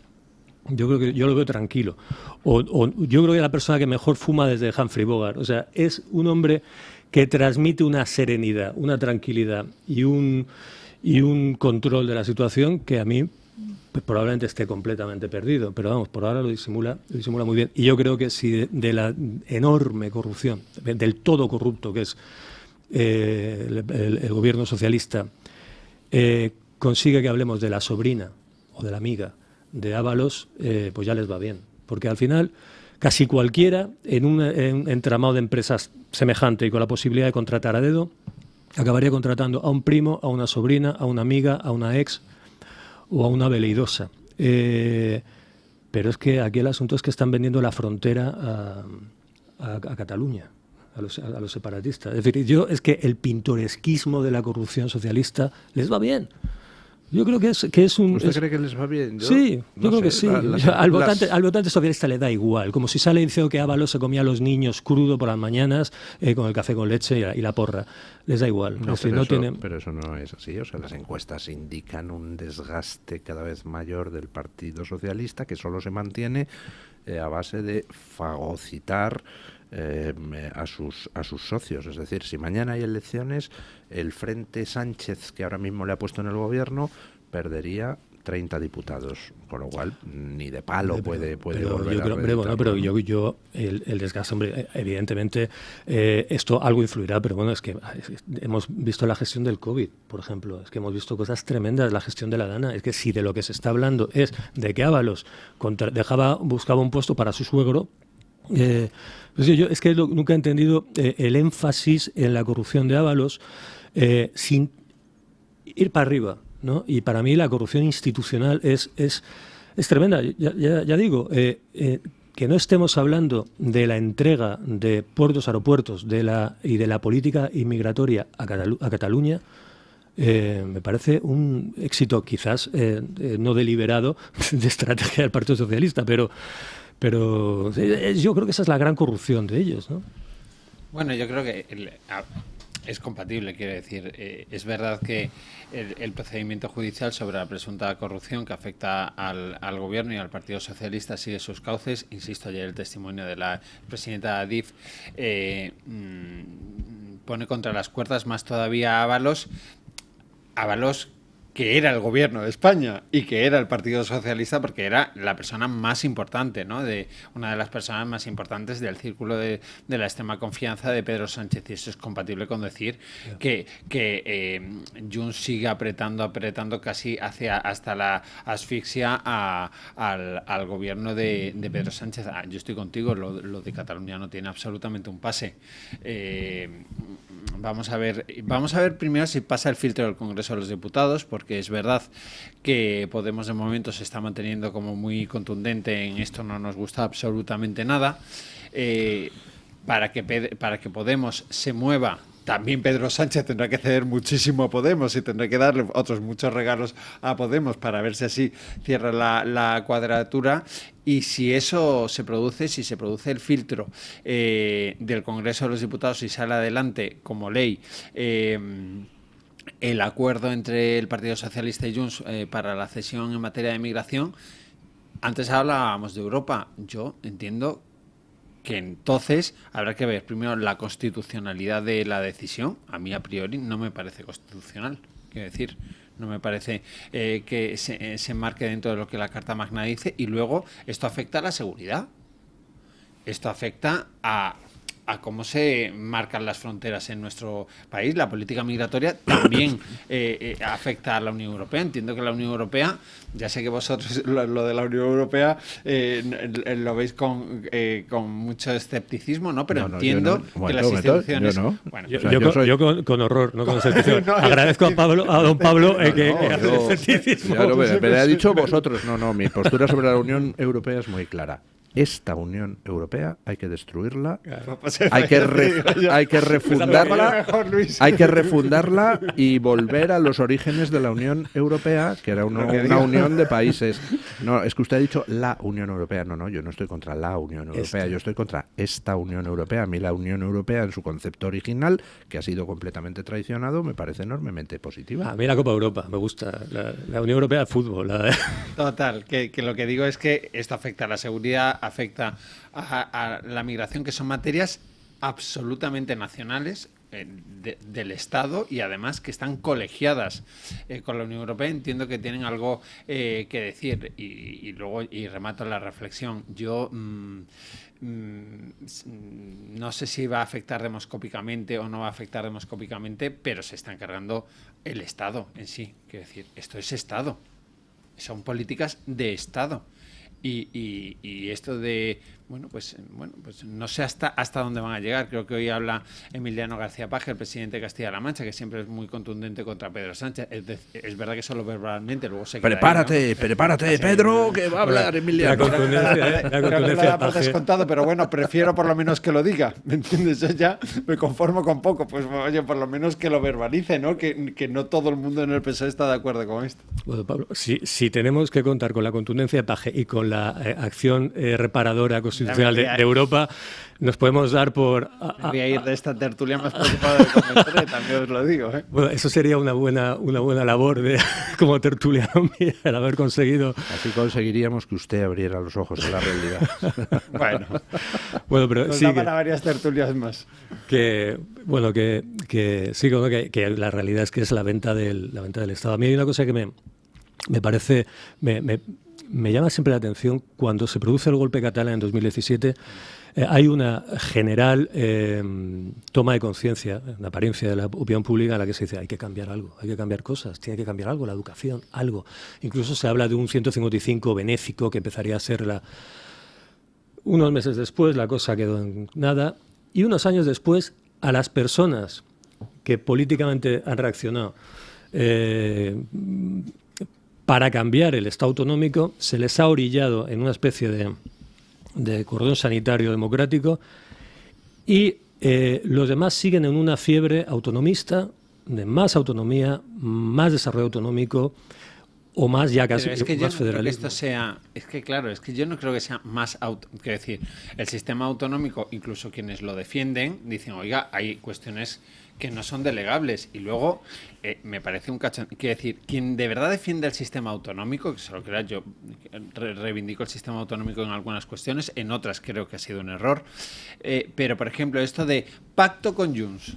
yo creo que yo lo veo tranquilo. O yo creo que la persona que mejor fuma desde Humphrey Bogart. O sea, es un hombre que transmite una serenidad, una tranquilidad y un control de la situación que a mí pues probablemente esté completamente perdido, pero vamos, por ahora lo disimula muy bien. Y yo creo que si de la enorme corrupción, del todo corrupto que es el gobierno socialista, consigue que hablemos de la sobrina o de la amiga de Ábalos, pues ya les va bien. Porque al final, casi cualquiera en un entramado de empresas semejante y con la posibilidad de contratar a dedo, acabaría contratando a un primo, a una sobrina, a una amiga, a una ex o a una veleidosa. Pero es que aquí el asunto es que están vendiendo la frontera a Cataluña, a los separatistas. Es decir, es que el pintoresquismo de la corrupción socialista les va bien. Yo creo que es un... ¿Usted cree que les va bien? Sí, yo creo que sí. Al votante socialista le da igual. Como si sale diciendo que Ábalos se comía a los niños crudo por las mañanas con el café con leche y la porra. Les da igual. Pero eso no es así. O sea, las encuestas indican un desgaste cada vez mayor del Partido Socialista que solo se mantiene a base de fagocitar a sus socios. Es decir, si mañana hay elecciones, el Frente Sánchez, que ahora mismo le ha puesto en el gobierno, perdería 30 diputados, con lo cual ni de palo puede volver a reeditar. Pero el desgaste, hombre, evidentemente esto algo influirá, pero bueno, es que hemos visto la gestión del COVID, por ejemplo, es que hemos visto cosas tremendas, la gestión de la Dana, es que si de lo que se está hablando es de que Ábalos buscaba un puesto para su suegro, pues yo es que nunca he entendido el énfasis en la corrupción de Ábalos sin ir para arriba, ¿no? Y para mí la corrupción institucional es tremenda. Ya digo, que no estemos hablando de la entrega de puertos, aeropuertos y de la política inmigratoria a Cataluña, me parece un éxito quizás no deliberado de estrategia del Partido Socialista, pero yo creo que esa es la gran corrupción de ellos, ¿no? Bueno, yo creo que es compatible, quiero decir. Es verdad que el procedimiento judicial sobre la presunta corrupción que afecta al gobierno y al Partido Socialista sigue sus cauces. Insisto, ayer el testimonio de la presidenta Adif pone contra las cuerdas más todavía a Ábalos, que era el gobierno de España y que era el Partido Socialista, porque era la persona más importante, ¿no? Una de las personas más importantes del círculo de la extrema confianza de Pedro Sánchez. Y eso es compatible con decir que Junts sigue apretando casi hasta la asfixia al gobierno de Pedro Sánchez. Yo estoy contigo, lo de Cataluña no tiene absolutamente un pase. Vamos a ver primero si pasa el filtro del Congreso de los Diputados, porque es verdad que Podemos de momento se está manteniendo como muy contundente en esto, no nos gusta absolutamente nada. Para que Podemos se mueva, también Pedro Sánchez tendrá que ceder muchísimo a Podemos y tendrá que darle otros muchos regalos a Podemos para ver si así cierra la cuadratura. Y si eso se produce, si se produce el filtro del Congreso de los Diputados y sale adelante como ley el acuerdo entre el Partido Socialista y Junts para la cesión en materia de migración, antes hablábamos de Europa. Yo entiendo que entonces habrá que ver primero la constitucionalidad de la decisión. A mí a priori no me parece constitucional, quiero decir, no me parece que se enmarque dentro de lo que la Carta Magna dice, y luego esto afecta a la seguridad, esto afecta a cómo se marcan las fronteras en nuestro país. La política migratoria también afecta a la Unión Europea. Entiendo que la Unión Europea, ya sé que vosotros lo de la Unión Europea lo veis con mucho escepticismo, ¿no? Pero entiendo que las instituciones... Yo no. Bueno, yo con horror, no con escepticismo. Agradezco a don Pablo que hace el escepticismo. Me ha dicho vosotros. No, mi postura sobre la Unión Europea es muy clara. Esta Unión Europea hay que destruirla, hay que refundarla y volver a los orígenes de la Unión Europea, que era una unión de países. No, es que usted ha dicho la Unión Europea. No, yo no estoy contra la Unión Europea, yo estoy contra esta Unión Europea. A mí la Unión Europea en su concepto original, que ha sido completamente traicionado, me parece enormemente positiva. A mí la Copa Europa me gusta, la Unión Europea de fútbol. Total, que lo que digo es que esto afecta a la seguridad, afecta a la migración, que son materias absolutamente nacionales del Estado, y además que están colegiadas con la Unión Europea. Entiendo que tienen algo que decir, y luego remato la reflexión. Yo no sé si va a afectar demoscópicamente o no va a afectar demoscópicamente, pero se está encargando el Estado en sí. Quiero decir, esto es Estado, son políticas de Estado. Y esto de, bueno, pues no sé hasta dónde van a llegar. Creo que hoy habla Emiliano García Paje, el presidente de Castilla-La Mancha, que siempre es muy contundente contra Pedro Sánchez. Es verdad que solo verbalmente, luego se queda Prepárate, ahí, ¿no? Pedro, que va a hablar Emiliano. La contundencia por descontado, pero bueno, prefiero por lo menos que lo diga, ¿me entiendes? Yo ya me conformo con poco, pues oye, por lo menos que lo verbalice, ¿no? Que no todo el mundo en el PSOE está de acuerdo con esto. Bueno, Pablo, si tenemos que contar con la contundencia de Paje y con la acción reparadora constitucional de Europa, nos podemos dar por... Voy a ir de esta tertulia más preocupado de convencer, también os lo digo. Bueno, eso sería una buena labor como tertuliano mía, el haber conseguido... Así conseguiríamos que usted abriera los ojos a la realidad. Bueno, pero nos sí da para varias tertulias más. Que sí, que la realidad es que es la venta del Estado. A mí hay una cosa que me parece... Me llama siempre la atención cuando se produce el golpe catalán en 2017. Hay una general toma de conciencia, en apariencia de la opinión pública, en la que se dice hay que cambiar algo, hay que cambiar cosas, tiene que cambiar algo, la educación, algo. Incluso se habla de un 155 benéfico que empezaría a ser unos meses después, la cosa quedó en nada, y unos años después, a las personas que políticamente han reaccionado para cambiar el Estado autonómico, se les ha orillado en una especie de cordón sanitario democrático, y los demás siguen en una fiebre autonomista, de más autonomía, más desarrollo autonómico, o más ya casi más federalismo. Es que yo no creo que sea más quiero decir, el sistema autonómico, incluso quienes lo defienden, dicen, oiga, hay cuestiones que no son delegables, y luego me parece un cachón. Quiero decir, quien de verdad defiende el sistema autonómico, que se lo crea, yo reivindico el sistema autonómico en algunas cuestiones, en otras creo que ha sido un error, pero por ejemplo esto de pacto con Junts,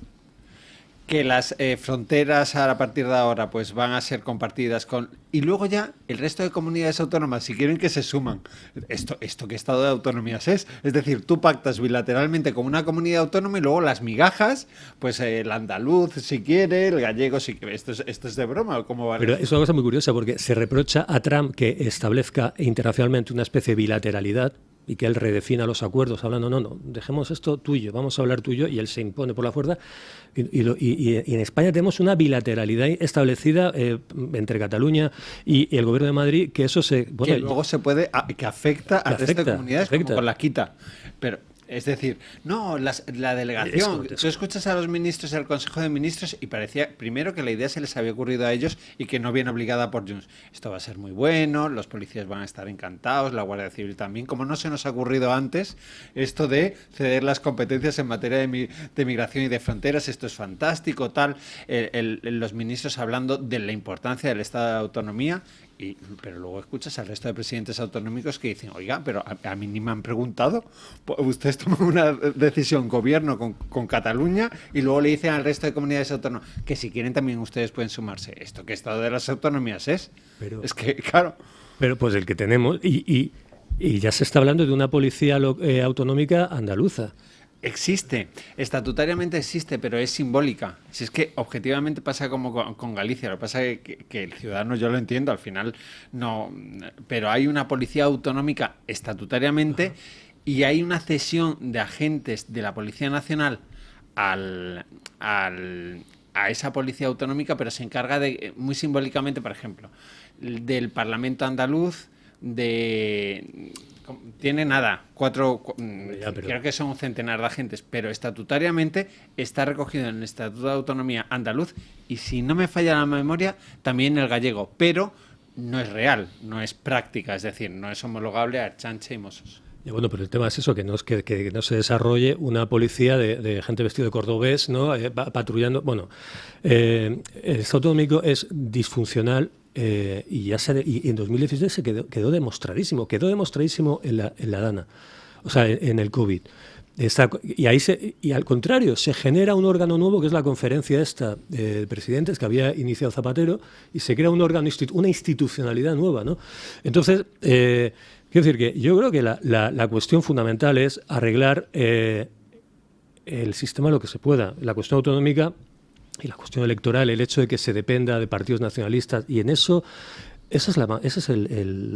que las fronteras a partir de ahora pues van a ser compartidas con... Y luego ya el resto de comunidades autónomas, si quieren, que se suman. ¿Esto qué estado de autonomías es? Es decir, tú pactas bilateralmente con una comunidad autónoma y luego las migajas, pues el andaluz si quiere, el gallego si quiere. ¿Esto es de broma o cómo vale? Pero es una cosa muy curiosa, porque se reprocha a Trump que establezca internacionalmente una especie de bilateralidad y que él redefina los acuerdos, hablando, no, dejemos esto tuyo, vamos a hablar tuyo, y él se impone por la fuerza. Y en España tenemos una bilateralidad establecida entre Cataluña y el Gobierno de Madrid, que eso que luego se puede... que afecta al resto de comunidades, como con la quita. Pero... Es decir, no, la delegación, tú escuchas a los ministros del Consejo de Ministros y parecía primero que la idea se les había ocurrido a ellos y que no viene obligada por Junts. Esto va a ser muy bueno, los policías van a estar encantados, la Guardia Civil también. Como no se nos ha ocurrido antes esto de ceder las competencias en materia de migración y de fronteras, esto es fantástico, tal. Los ministros hablando de la importancia del Estado de autonomía, pero luego escuchas al resto de presidentes autonómicos que dicen, oiga, pero a mí ni me han preguntado. Ustedes toman una decisión, gobierno con Cataluña, y luego le dicen al resto de comunidades autónomas que si quieren también ustedes pueden sumarse. ¿Esto qué estado de las autonomías es? Pero, es que, claro. Pero pues el que tenemos, y ya se está hablando de una policía autonómica andaluza. Existe, estatutariamente existe, pero es simbólica. Si es que objetivamente pasa como con Galicia, lo que pasa es que el ciudadano, yo lo entiendo, al final no, pero hay una policía autonómica estatutariamente y hay una cesión de agentes de la Policía Nacional a esa policía autonómica, pero se encarga de, muy simbólicamente, por ejemplo, del Parlamento andaluz, tiene nada, creo que son un centenar de agentes, pero estatutariamente está recogido en el Estatuto de Autonomía andaluz y, si no me falla la memoria, también el gallego, pero no es real, no es práctica, es decir, no es homologable a Ertzaintza y Mossos. Y bueno, pero el tema es eso, que no se desarrolle una policía de gente vestida de cordobés, ¿no? Patrullando. Bueno, el Estado autonómico es disfuncional. Y en 2016 se quedó demostradísimo en la Dana, o sea, en el COVID. Y al contrario, se genera un órgano nuevo, que es la conferencia esta de presidentes que había iniciado Zapatero, y se crea un órgano, una institucionalidad nueva, ¿no? Entonces, quiero decir que yo creo que la cuestión fundamental es arreglar el sistema lo que se pueda. La cuestión autonómica y la cuestión electoral, el hecho de que se dependa de partidos nacionalistas, y en eso, esa es la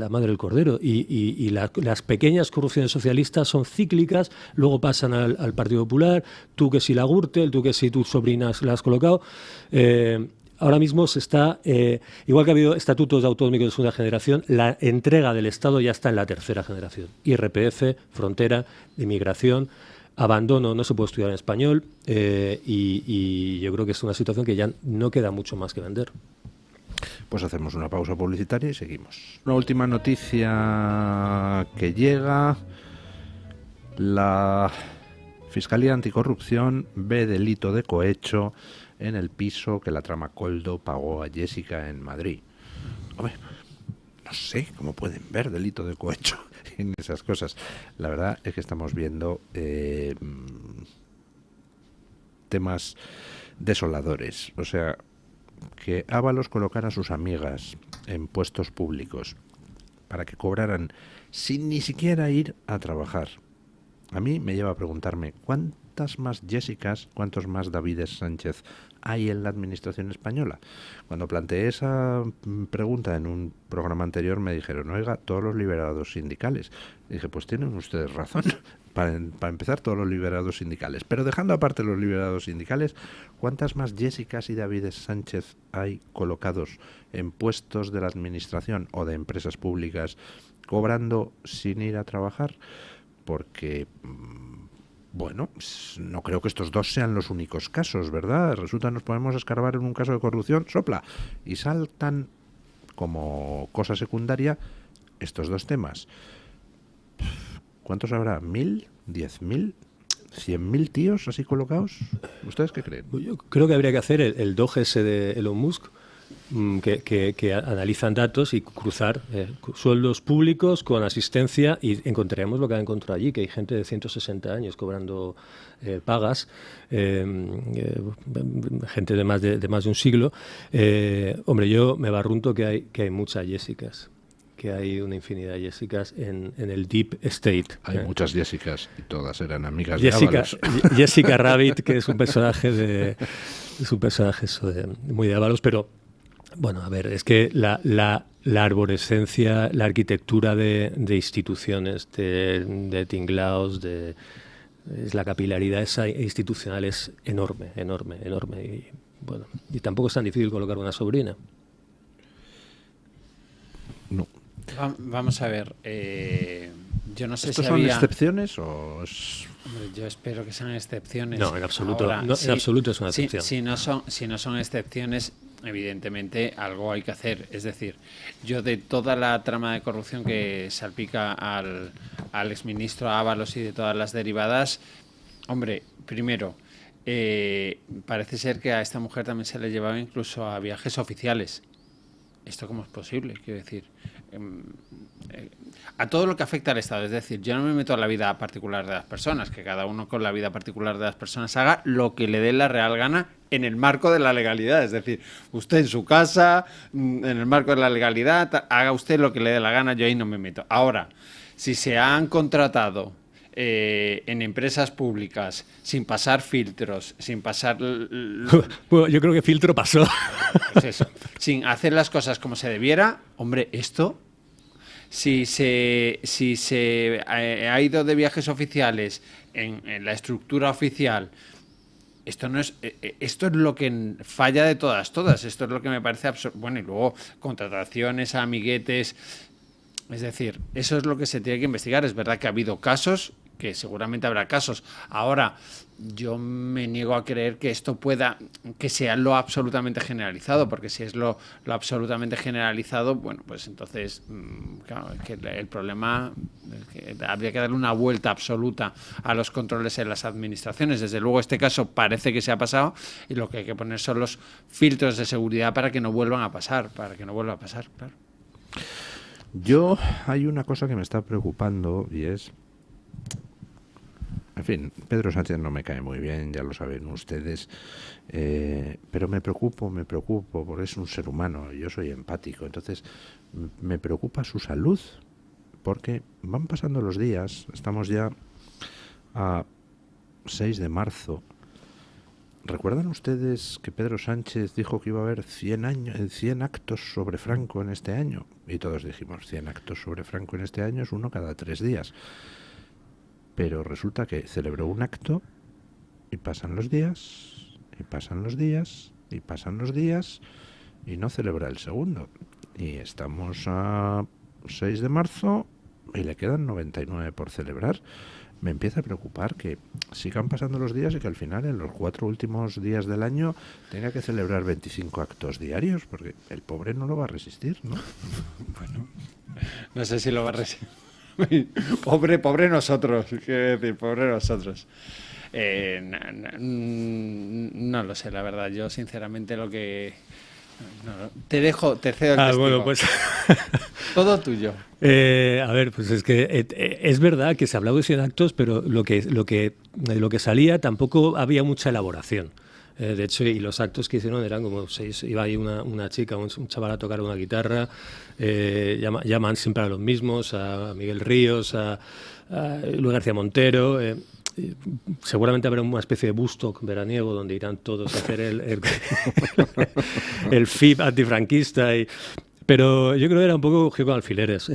madre del cordero. Y las pequeñas corrupciones socialistas son cíclicas, luego pasan al Partido Popular, tú que si la Gürtel, tú que si tus sobrinas la has colocado. Ahora mismo se está, igual que ha habido estatutos autonómicos de segunda generación, la entrega del Estado ya está en la tercera generación. IRPF, frontera, inmigración, abandono, no se puede estudiar en español, y yo creo que es una situación que ya no queda mucho más que vender. Pues hacemos una pausa publicitaria y seguimos. Una última noticia que llega: la Fiscalía Anticorrupción ve delito de cohecho en el piso que la trama Koldo pagó a Jessica en Madrid. Hombre, no sé cómo pueden ver delito de cohecho en esas cosas. La verdad es que estamos viendo temas desoladores. O sea, que Ábalos colocara a sus amigas en puestos públicos para que cobraran sin ni siquiera ir a trabajar. A mí me lleva a preguntarme cuántas más Jessicas, cuántos más Davides Sánchez hay en la administración española. Cuando planteé esa pregunta en un programa anterior me dijeron, oiga, todos los liberados sindicales. Y dije, pues tienen ustedes razón. Para empezar, todos los liberados sindicales. Pero dejando aparte los liberados sindicales, ¿cuántas más Jessicas y Davides Sánchez hay colocados en puestos de la administración o de empresas públicas cobrando sin ir a trabajar? Porque, bueno, no creo que estos dos sean los únicos casos, ¿verdad? Resulta que nos podemos escarbar en un caso de corrupción, sopla, y saltan como cosa secundaria estos dos temas. ¿Cuántos habrá? ¿1.000? ¿10.000? ¿100.000 tíos así colocados? ¿Ustedes qué creen? Yo creo que habría que hacer el DOGE ese de Elon Musk, que analizan datos y cruzar sueldos públicos con asistencia, y encontraremos lo que han encontrado allí, que hay gente de 160 años cobrando pagas, gente de más de un siglo. Hombre, yo me barrunto que hay muchas Jessicas, que hay una infinidad de Jessicas en el Deep State. Hay muchas Jessicas y todas eran amigas de Ábalos. Jessica Rabbit, que es un personaje muy de Ábalos, pero bueno, a ver, es que la arborescencia, la arquitectura de instituciones, de tinglaos, la capilaridad esa institucional es enorme. Y bueno, y tampoco es tan difícil colocar una sobrina. No. Vamos a ver, yo no sé ¿Estos si son había... excepciones o es...? Hombre, yo espero que sean excepciones. No, en absoluto. Ahora, En absoluto es una excepción. Si no son excepciones, evidentemente algo hay que hacer. Es decir, yo de toda la trama de corrupción que salpica al exministro Ábalos y de todas las derivadas, hombre, primero, parece ser que a esta mujer también se le llevaba incluso a viajes oficiales. ¿esto cómo es posible? Quiero decir, a todo lo que afecta al Estado. Es decir, yo no me meto en la vida particular de las personas, que cada uno con la vida particular de las personas haga lo que le dé la real gana en el marco de la legalidad. Es decir, usted en su casa, en el marco de la legalidad, haga usted lo que le dé la gana, yo ahí no me meto. Ahora, si se han contratado en empresas públicas, sin pasar filtros, sin pasar... Bueno, yo creo que filtro pasó. Pues eso, sin hacer las cosas como se debiera, hombre, esto... Si se ha ido de viajes oficiales en la estructura oficial, esto es lo que falla de todas. Esto es lo que me parece absurdo. Bueno, y luego contrataciones, amiguetes... Es decir, eso es lo que se tiene que investigar. Es verdad que ha habido casos, que seguramente habrá casos. Ahora, yo me niego a creer que esto que sea lo absolutamente generalizado, porque si es lo absolutamente generalizado, bueno, pues entonces, claro, que el problema es que habría que darle una vuelta absoluta a los controles en las administraciones. Desde luego, este caso parece que se ha pasado y lo que hay que poner son los filtros de seguridad para que no vuelvan a pasar, claro. Hay una cosa que me está preocupando y es... En fin, Pedro Sánchez no me cae muy bien, ya lo saben ustedes, pero me preocupo, porque es un ser humano, yo soy empático, entonces me preocupa su salud, porque van pasando los días, estamos ya a 6 de marzo. ¿Recuerdan ustedes que Pedro Sánchez dijo que iba a haber 100 actos sobre Franco en este año? Y todos dijimos, 100 actos sobre Franco en este año es uno cada 3 días. Pero resulta que celebró un acto y pasan los días, y pasan los días, y pasan los días, y no celebra el segundo. Y estamos a 6 de marzo y le quedan 99 por celebrar. Me empieza a preocupar que sigan pasando los días y que al final, en los 4 últimos días del año, tenga que celebrar 25 actos diarios, porque el pobre no lo va a resistir, ¿no? Bueno, no sé si lo va a resistir. Pobre nosotros, quiero decir, pobre nosotros. No lo sé, la verdad. Yo, sinceramente, lo que... te cedo el testigo. Bueno, pues... Todo tuyo. A ver, pues es que es verdad que se ha hablado de 100 actos, pero lo que salía tampoco había mucha elaboración. De hecho, y los actos que hicieron eran como 6, iba ahí una chica, un chaval a tocar una guitarra, llaman siempre a los mismos, a Miguel Ríos, a Luis García Montero. Seguramente habrá una especie de Woodstock veraniego donde irán todos a hacer el FIB antifranquista. Pero yo creo que era un poco cogido con alfileres.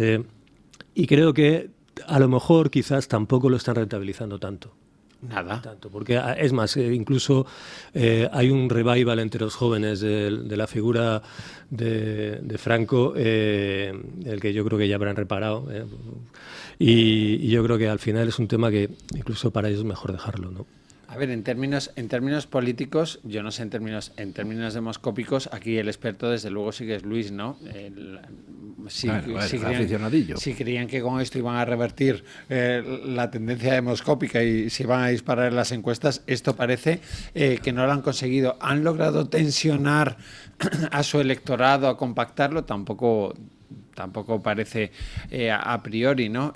Y creo que a lo mejor quizás tampoco lo están rentabilizando tanto. Nada. Tanto, porque es más, incluso hay un revival entre los jóvenes de la figura de Franco, el que yo creo que ya habrán reparado. Y yo creo que al final es un tema que incluso para ellos es mejor dejarlo, ¿no? A ver, en términos políticos, yo no sé, en términos demoscópicos, aquí el experto desde luego sí que es Luis, ¿no? Si creían que con esto iban a revertir la tendencia demoscópica y se iban a disparar en las encuestas, esto parece que no lo han conseguido. ¿Han logrado tensionar a su electorado, a compactarlo? Tampoco parece a priori, ¿no?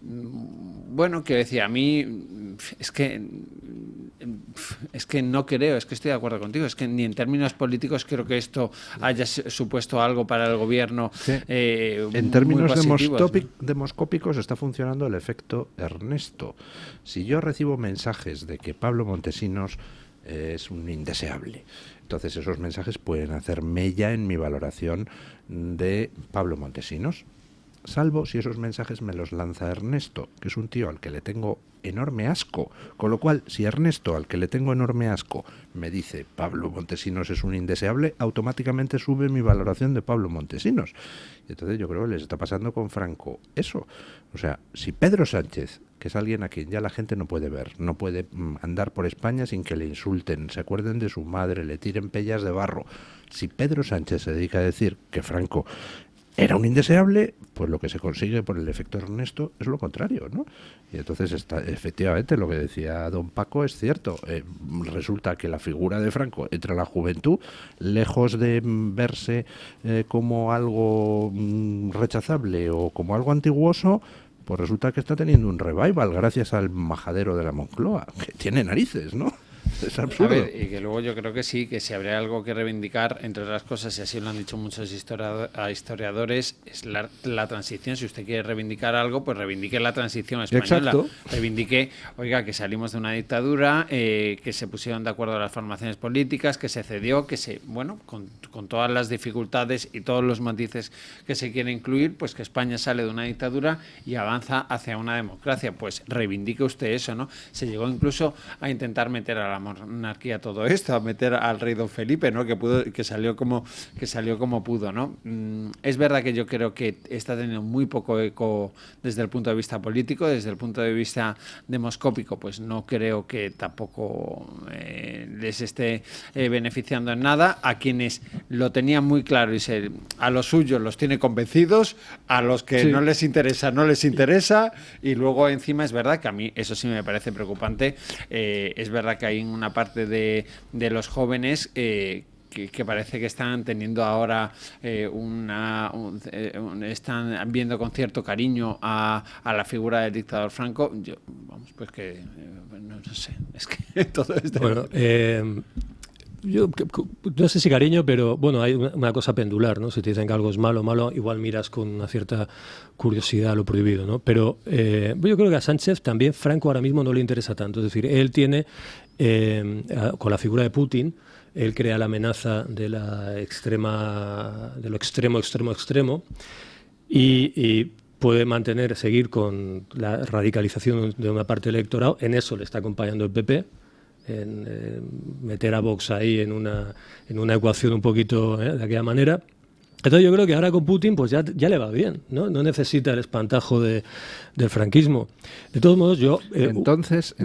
Bueno, que decía, a mí es que no creo, es que estoy de acuerdo contigo, es que ni en términos políticos creo que esto haya supuesto algo para el gobierno. Sí. En términos demoscópicos está funcionando el efecto Ernesto. Si yo recibo mensajes de que Pablo Montesinos es un indeseable, entonces esos mensajes pueden hacer mella en mi valoración de Pablo Montesinos, salvo si esos mensajes me los lanza Ernesto, que es un tío al que le tengo enorme asco, con lo cual si Ernesto, al que le tengo enorme asco, me dice Pablo Montesinos es un indeseable, automáticamente sube mi valoración de Pablo Montesinos. Y entonces yo creo que les está pasando con Franco eso. O sea, si Pedro Sánchez, que es alguien a quien ya la gente no puede ver, no puede andar por España sin que le insulten, se acuerden de su madre, le tiren pellas de barro, si Pedro Sánchez se dedica a decir que Franco era un indeseable, pues lo que se consigue por el efecto Ernesto es lo contrario, ¿no? Y entonces efectivamente lo que decía don Paco es cierto. Resulta que la figura de Franco entre la juventud, lejos de verse como algo rechazable o como algo antiguoso, pues resulta que está teniendo un revival gracias al majadero de la Moncloa, que tiene narices, ¿no? Es absurdo. A ver, y que luego yo creo que sí, que si habría algo que reivindicar, entre otras cosas, y así lo han dicho muchos historiadores, es la transición. Si usted quiere reivindicar algo, pues reivindique la transición española. Exacto. Reivindique, oiga, que salimos de una dictadura, que se pusieron de acuerdo las formaciones políticas, que se cedió, que se, bueno, con todas las dificultades y todos los matices que se quiere incluir, pues que España sale de una dictadura y avanza hacia una democracia. Pues reivindique usted eso, ¿no? Se llegó incluso a intentar meter a la monarquía todo esto, a meter al rey don Felipe, ¿no? Que salió como pudo, ¿no? Es verdad que yo creo que está teniendo muy poco eco desde el punto de vista político, desde el punto de vista demoscópico, pues no creo que tampoco les esté beneficiando en nada. A quienes lo tenían muy claro y a los suyos los tiene convencidos, a los que sí. no les interesa, y luego encima es verdad que a mí eso sí me parece preocupante. Es verdad que hay una parte de los jóvenes que parece que están teniendo ahora están viendo con cierto cariño a la figura del dictador Franco. Pues que no sé, es que todo esto... Bueno, yo no sé si cariño, pero bueno, hay una cosa pendular, ¿no? Si te dicen que algo es malo, igual miras con una cierta curiosidad lo prohibido, ¿no? Pero yo creo que a Sánchez también Franco ahora mismo no le interesa tanto. Es decir, él tiene, con la figura de Putin, él crea la amenaza de lo extremo, y puede seguir con la radicalización de una parte del electorado. En eso le está acompañando el PP, en meter a Vox ahí en una ecuación un poquito de aquella manera. Entonces yo creo que ahora con Putin pues ya le va bien, ¿no? No necesita el espantajo del franquismo. De todos modos, yo... Entonces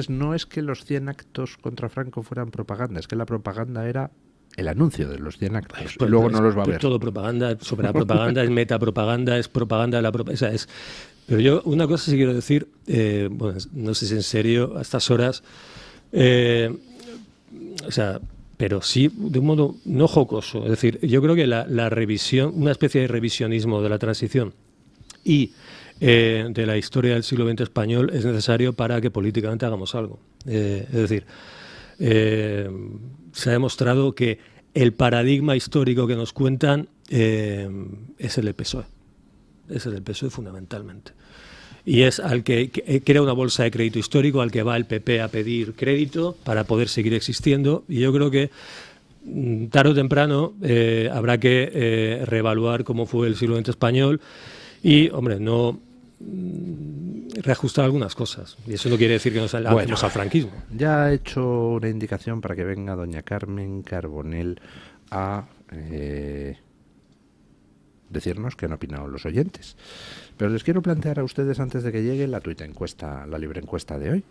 no es que los 100 actos contra Franco fueran propaganda, es que la propaganda era el anuncio de los 100 actos. Pues, luego no los va a ver. Todo propaganda, sobre la propaganda, es metapropaganda, es propaganda de la propaganda. Pero yo una cosa sí quiero decir, bueno, no sé si en serio, a estas horas... pero sí de un modo no jocoso. Es decir, yo creo que la revisión, una especie de revisionismo de la transición y de la historia del siglo XX español es necesario para que políticamente hagamos algo. Es decir, se ha demostrado que el paradigma histórico que nos cuentan es el del PSOE. Es el del PSOE fundamentalmente. Y es al que crea una bolsa de crédito histórico, al que va el PP a pedir crédito para poder seguir existiendo. Y yo creo que tarde o temprano habrá que reevaluar cómo fue el siglo XX español y, hombre, no reajustar algunas cosas. Y eso no quiere decir que nos alejemos al franquismo. Ya ha hecho una indicación para que venga doña Carmen Carbonell a decirnos qué han opinado los oyentes. Pero les quiero plantear a ustedes, antes de que llegue, la libre encuesta de hoy.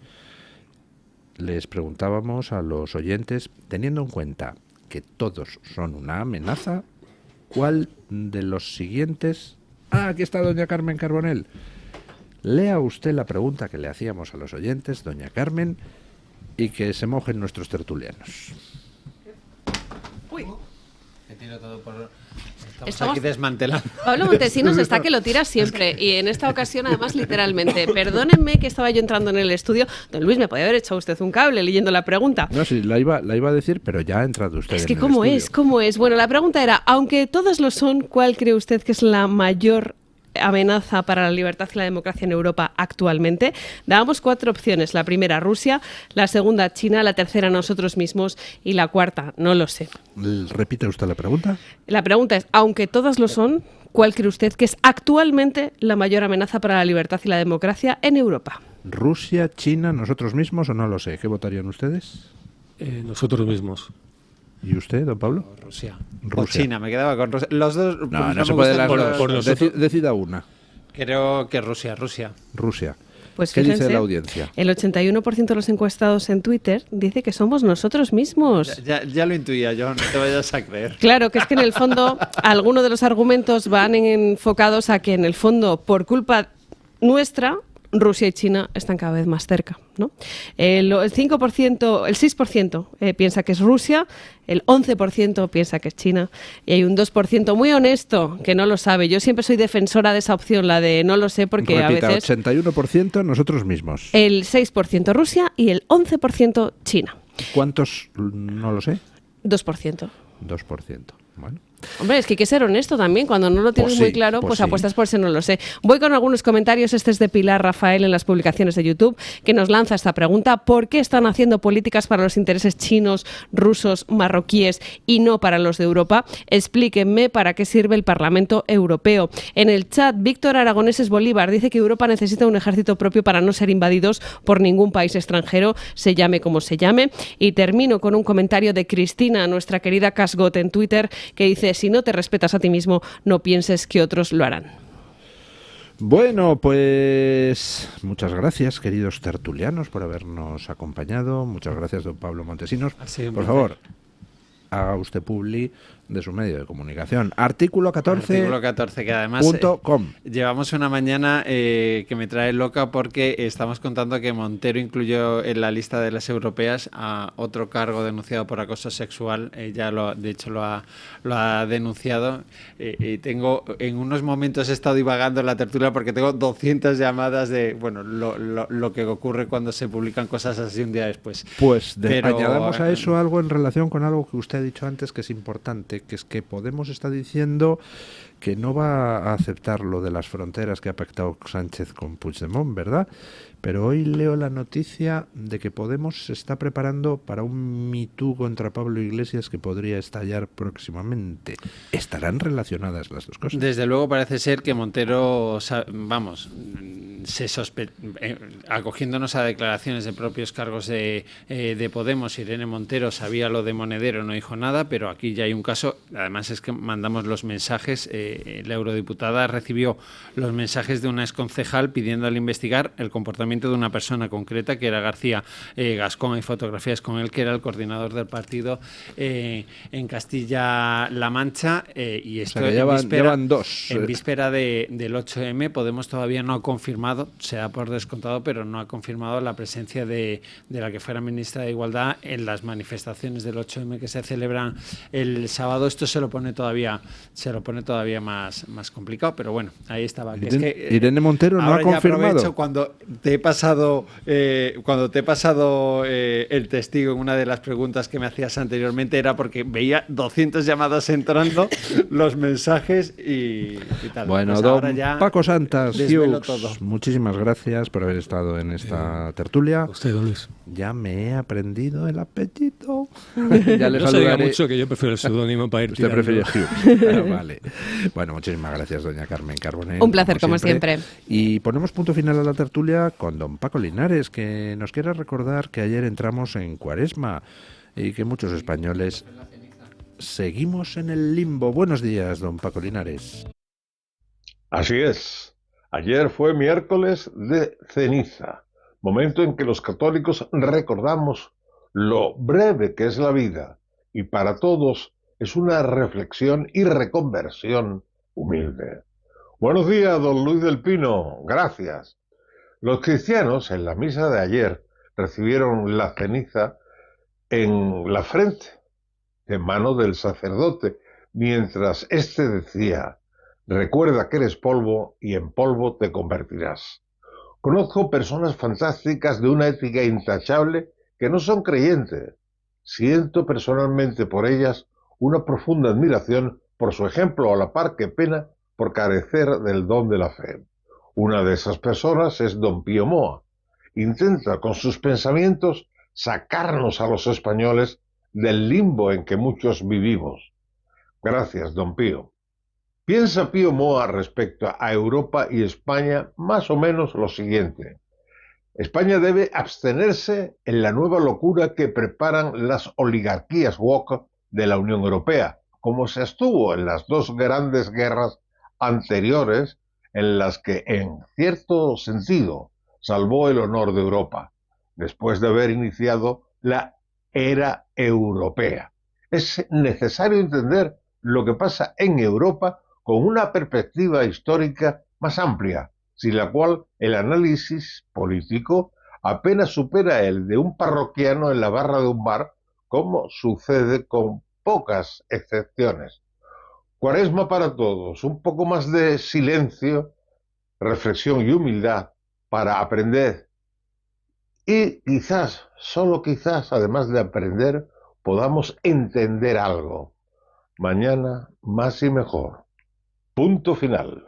Les preguntábamos a los oyentes, teniendo en cuenta que todos son una amenaza, ¿cuál de los siguientes... aquí está doña Carmen Carbonell. Lea usted la pregunta que le hacíamos a los oyentes, doña Carmen, y que se mojen nuestros tertulianos. Uy, me tiro todo por... Estamos aquí desmantelando. Pablo Montesinos está que lo tira siempre, y en esta ocasión además literalmente. Perdónenme que estaba yo entrando en el estudio. Don Luis, me podía haber echado usted un cable leyendo la pregunta. No, sí, la iba a decir, pero ya ha entrado usted. Es que en el ¿cómo estudio. es? Bueno, la pregunta era, aunque todos lo son, ¿cuál cree usted que es la mayor amenaza para la libertad y la democracia en Europa actualmente? Dábamos 4 opciones. La primera, Rusia; la segunda, China; la tercera, nosotros mismos; y la cuarta, no lo sé. ¿Repite usted la pregunta? La pregunta es, aunque todas lo son, ¿cuál cree usted que es actualmente la mayor amenaza para la libertad y la democracia en Europa? ¿Rusia, China, nosotros mismos o no lo sé? ¿Qué votarían ustedes? Nosotros mismos. ¿Y usted, don Pablo? Rusia. Rusia. O China, me quedaba con Rusia. Los dos. No me se puede las gustan dos. Decida una. Creo que Rusia. Rusia. Pues ¿Qué fíjense, dice la audiencia? El 81% de los encuestados en Twitter dice que somos nosotros mismos. Ya lo intuía yo, no te vayas a creer. Claro, que es que en el fondo algunos de los argumentos van enfocados a que en el fondo, por culpa nuestra, Rusia y China están cada vez más cerca, ¿no? El 5%, el 6% piensa que es Rusia, el 11% piensa que es China y hay un 2% muy honesto que no lo sabe. Yo siempre soy defensora de esa opción, la de no lo sé, porque Repita, a veces 81% nosotros mismos. el 6% Rusia y el 11% China. ¿Cuántos? No lo sé. 2%. 2%. Bueno. Hombre, es que hay que ser honesto también. Cuando no lo tienes Pues muy sí, claro, pues pues sí. apuestas por ese no lo sé. Voy con algunos comentarios. Este es de Pilar Rafael en las publicaciones de YouTube, que nos lanza esta pregunta. ¿Por qué están haciendo políticas para los intereses chinos, rusos, marroquíes y no para los de Europa? Explíquenme para qué sirve el Parlamento Europeo. En el chat, Víctor Aragoneses Bolívar dice que Europa necesita un ejército propio para no ser invadidos por ningún país extranjero, se llame como se llame. Y termino con un comentario de Cristina, nuestra querida Casgot, en Twitter, que dice: si no te respetas a ti mismo, no pienses que otros lo harán. Bueno, pues muchas gracias, queridos tertulianos, por habernos acompañado. Muchas gracias, don Pablo Montesinos. Por favor, haga usted publi de su medio de comunicación. Artículo 14. Artículo 14, que además .com. Llevamos una mañana que me trae loca porque estamos contando que Montero incluyó en la lista de las europeas a otro cargo denunciado por acoso sexual. De hecho lo ha denunciado. Tengo, en unos momentos he estado divagando en la tertulia porque tengo 200 llamadas de lo que ocurre cuando se publican cosas así un día después. Pues añadamos a eso algo en relación con algo que usted ha dicho antes que es importante, que es que Podemos está diciendo que no va a aceptar lo de las fronteras que ha pactado Sánchez con Puigdemont, ¿verdad? Pero hoy leo la noticia de que Podemos se está preparando para un Me Too contra Pablo Iglesias que podría estallar próximamente. ¿Estarán relacionadas las dos cosas? Desde luego parece ser que Montero, acogiéndonos a declaraciones de propios cargos de Podemos, Irene Montero sabía lo de Monedero, no dijo nada, pero aquí ya hay un caso. Además es que mandamos los mensajes, la eurodiputada recibió los mensajes de una exconcejal pidiéndole investigar el comportamiento de una persona concreta, que era García Gascón. Hay fotografías con él, que era el coordinador del partido en Castilla-La Mancha, y esto, o sea, que llevan dos. En víspera del 8M. Podemos todavía no ha confirmado, se da por descontado, pero no ha confirmado la presencia de la que fuera ministra de Igualdad en las manifestaciones del 8M que se celebran el sábado. Esto se lo pone todavía más complicado, pero bueno, ahí estaba. Irene Montero no ha confirmado. Cuando te he pasado el testigo en una de las preguntas que me hacías anteriormente, era porque veía 200 llamadas entrando, los mensajes y tal. Bueno, pues don ahora ya Paco Santas, desvelo Hughes, todo. muchísimas gracias por haber estado en esta tertulia. Usted, don Luis. Ya me he aprendido el apellido. Ya le no se diga mucho, que yo prefiero el seudónimo para ir Usted tirando. prefiere Hughes. Vale. Bueno, muchísimas gracias, doña Carmen Carbonell. Un placer, como siempre. Y ponemos punto final a la tertulia con don Paco Linares, que nos quiere recordar que ayer entramos en Cuaresma y que muchos españoles seguimos en el limbo. Buenos días, don Paco Linares. Así es. Ayer fue miércoles de ceniza, momento en que los católicos recordamos lo breve que es la vida, y para todos es una reflexión y reconversión humilde. Buenos días, don Luis del Pino. Gracias. Los cristianos en la misa de ayer recibieron la ceniza en la frente, en manos del sacerdote, mientras éste decía: recuerda que eres polvo y en polvo te convertirás. Conozco personas fantásticas de una ética intachable que no son creyentes. Siento personalmente por ellas una profunda admiración por su ejemplo, a la par que pena por carecer del don de la fe. Una de esas personas es don Pío Moa. Intenta con sus pensamientos sacarnos a los españoles del limbo en que muchos vivimos. Gracias, don Pío. Piensa Pío Moa respecto a Europa y España más o menos lo siguiente: España debe abstenerse en la nueva locura que preparan las oligarquías woke de la Unión Europea, como se estuvo en las dos grandes guerras anteriores, en las que, en cierto sentido, salvó el honor de Europa, después de haber iniciado la era europea. Es necesario entender lo que pasa en Europa con una perspectiva histórica más amplia, sin la cual el análisis político apenas supera el de un parroquiano en la barra de un bar, como sucede con pocas excepciones. Cuaresma para todos, un poco más de silencio, reflexión y humildad para aprender. Y quizás, solo quizás, además de aprender, podamos entender algo. Mañana más y mejor. Punto final.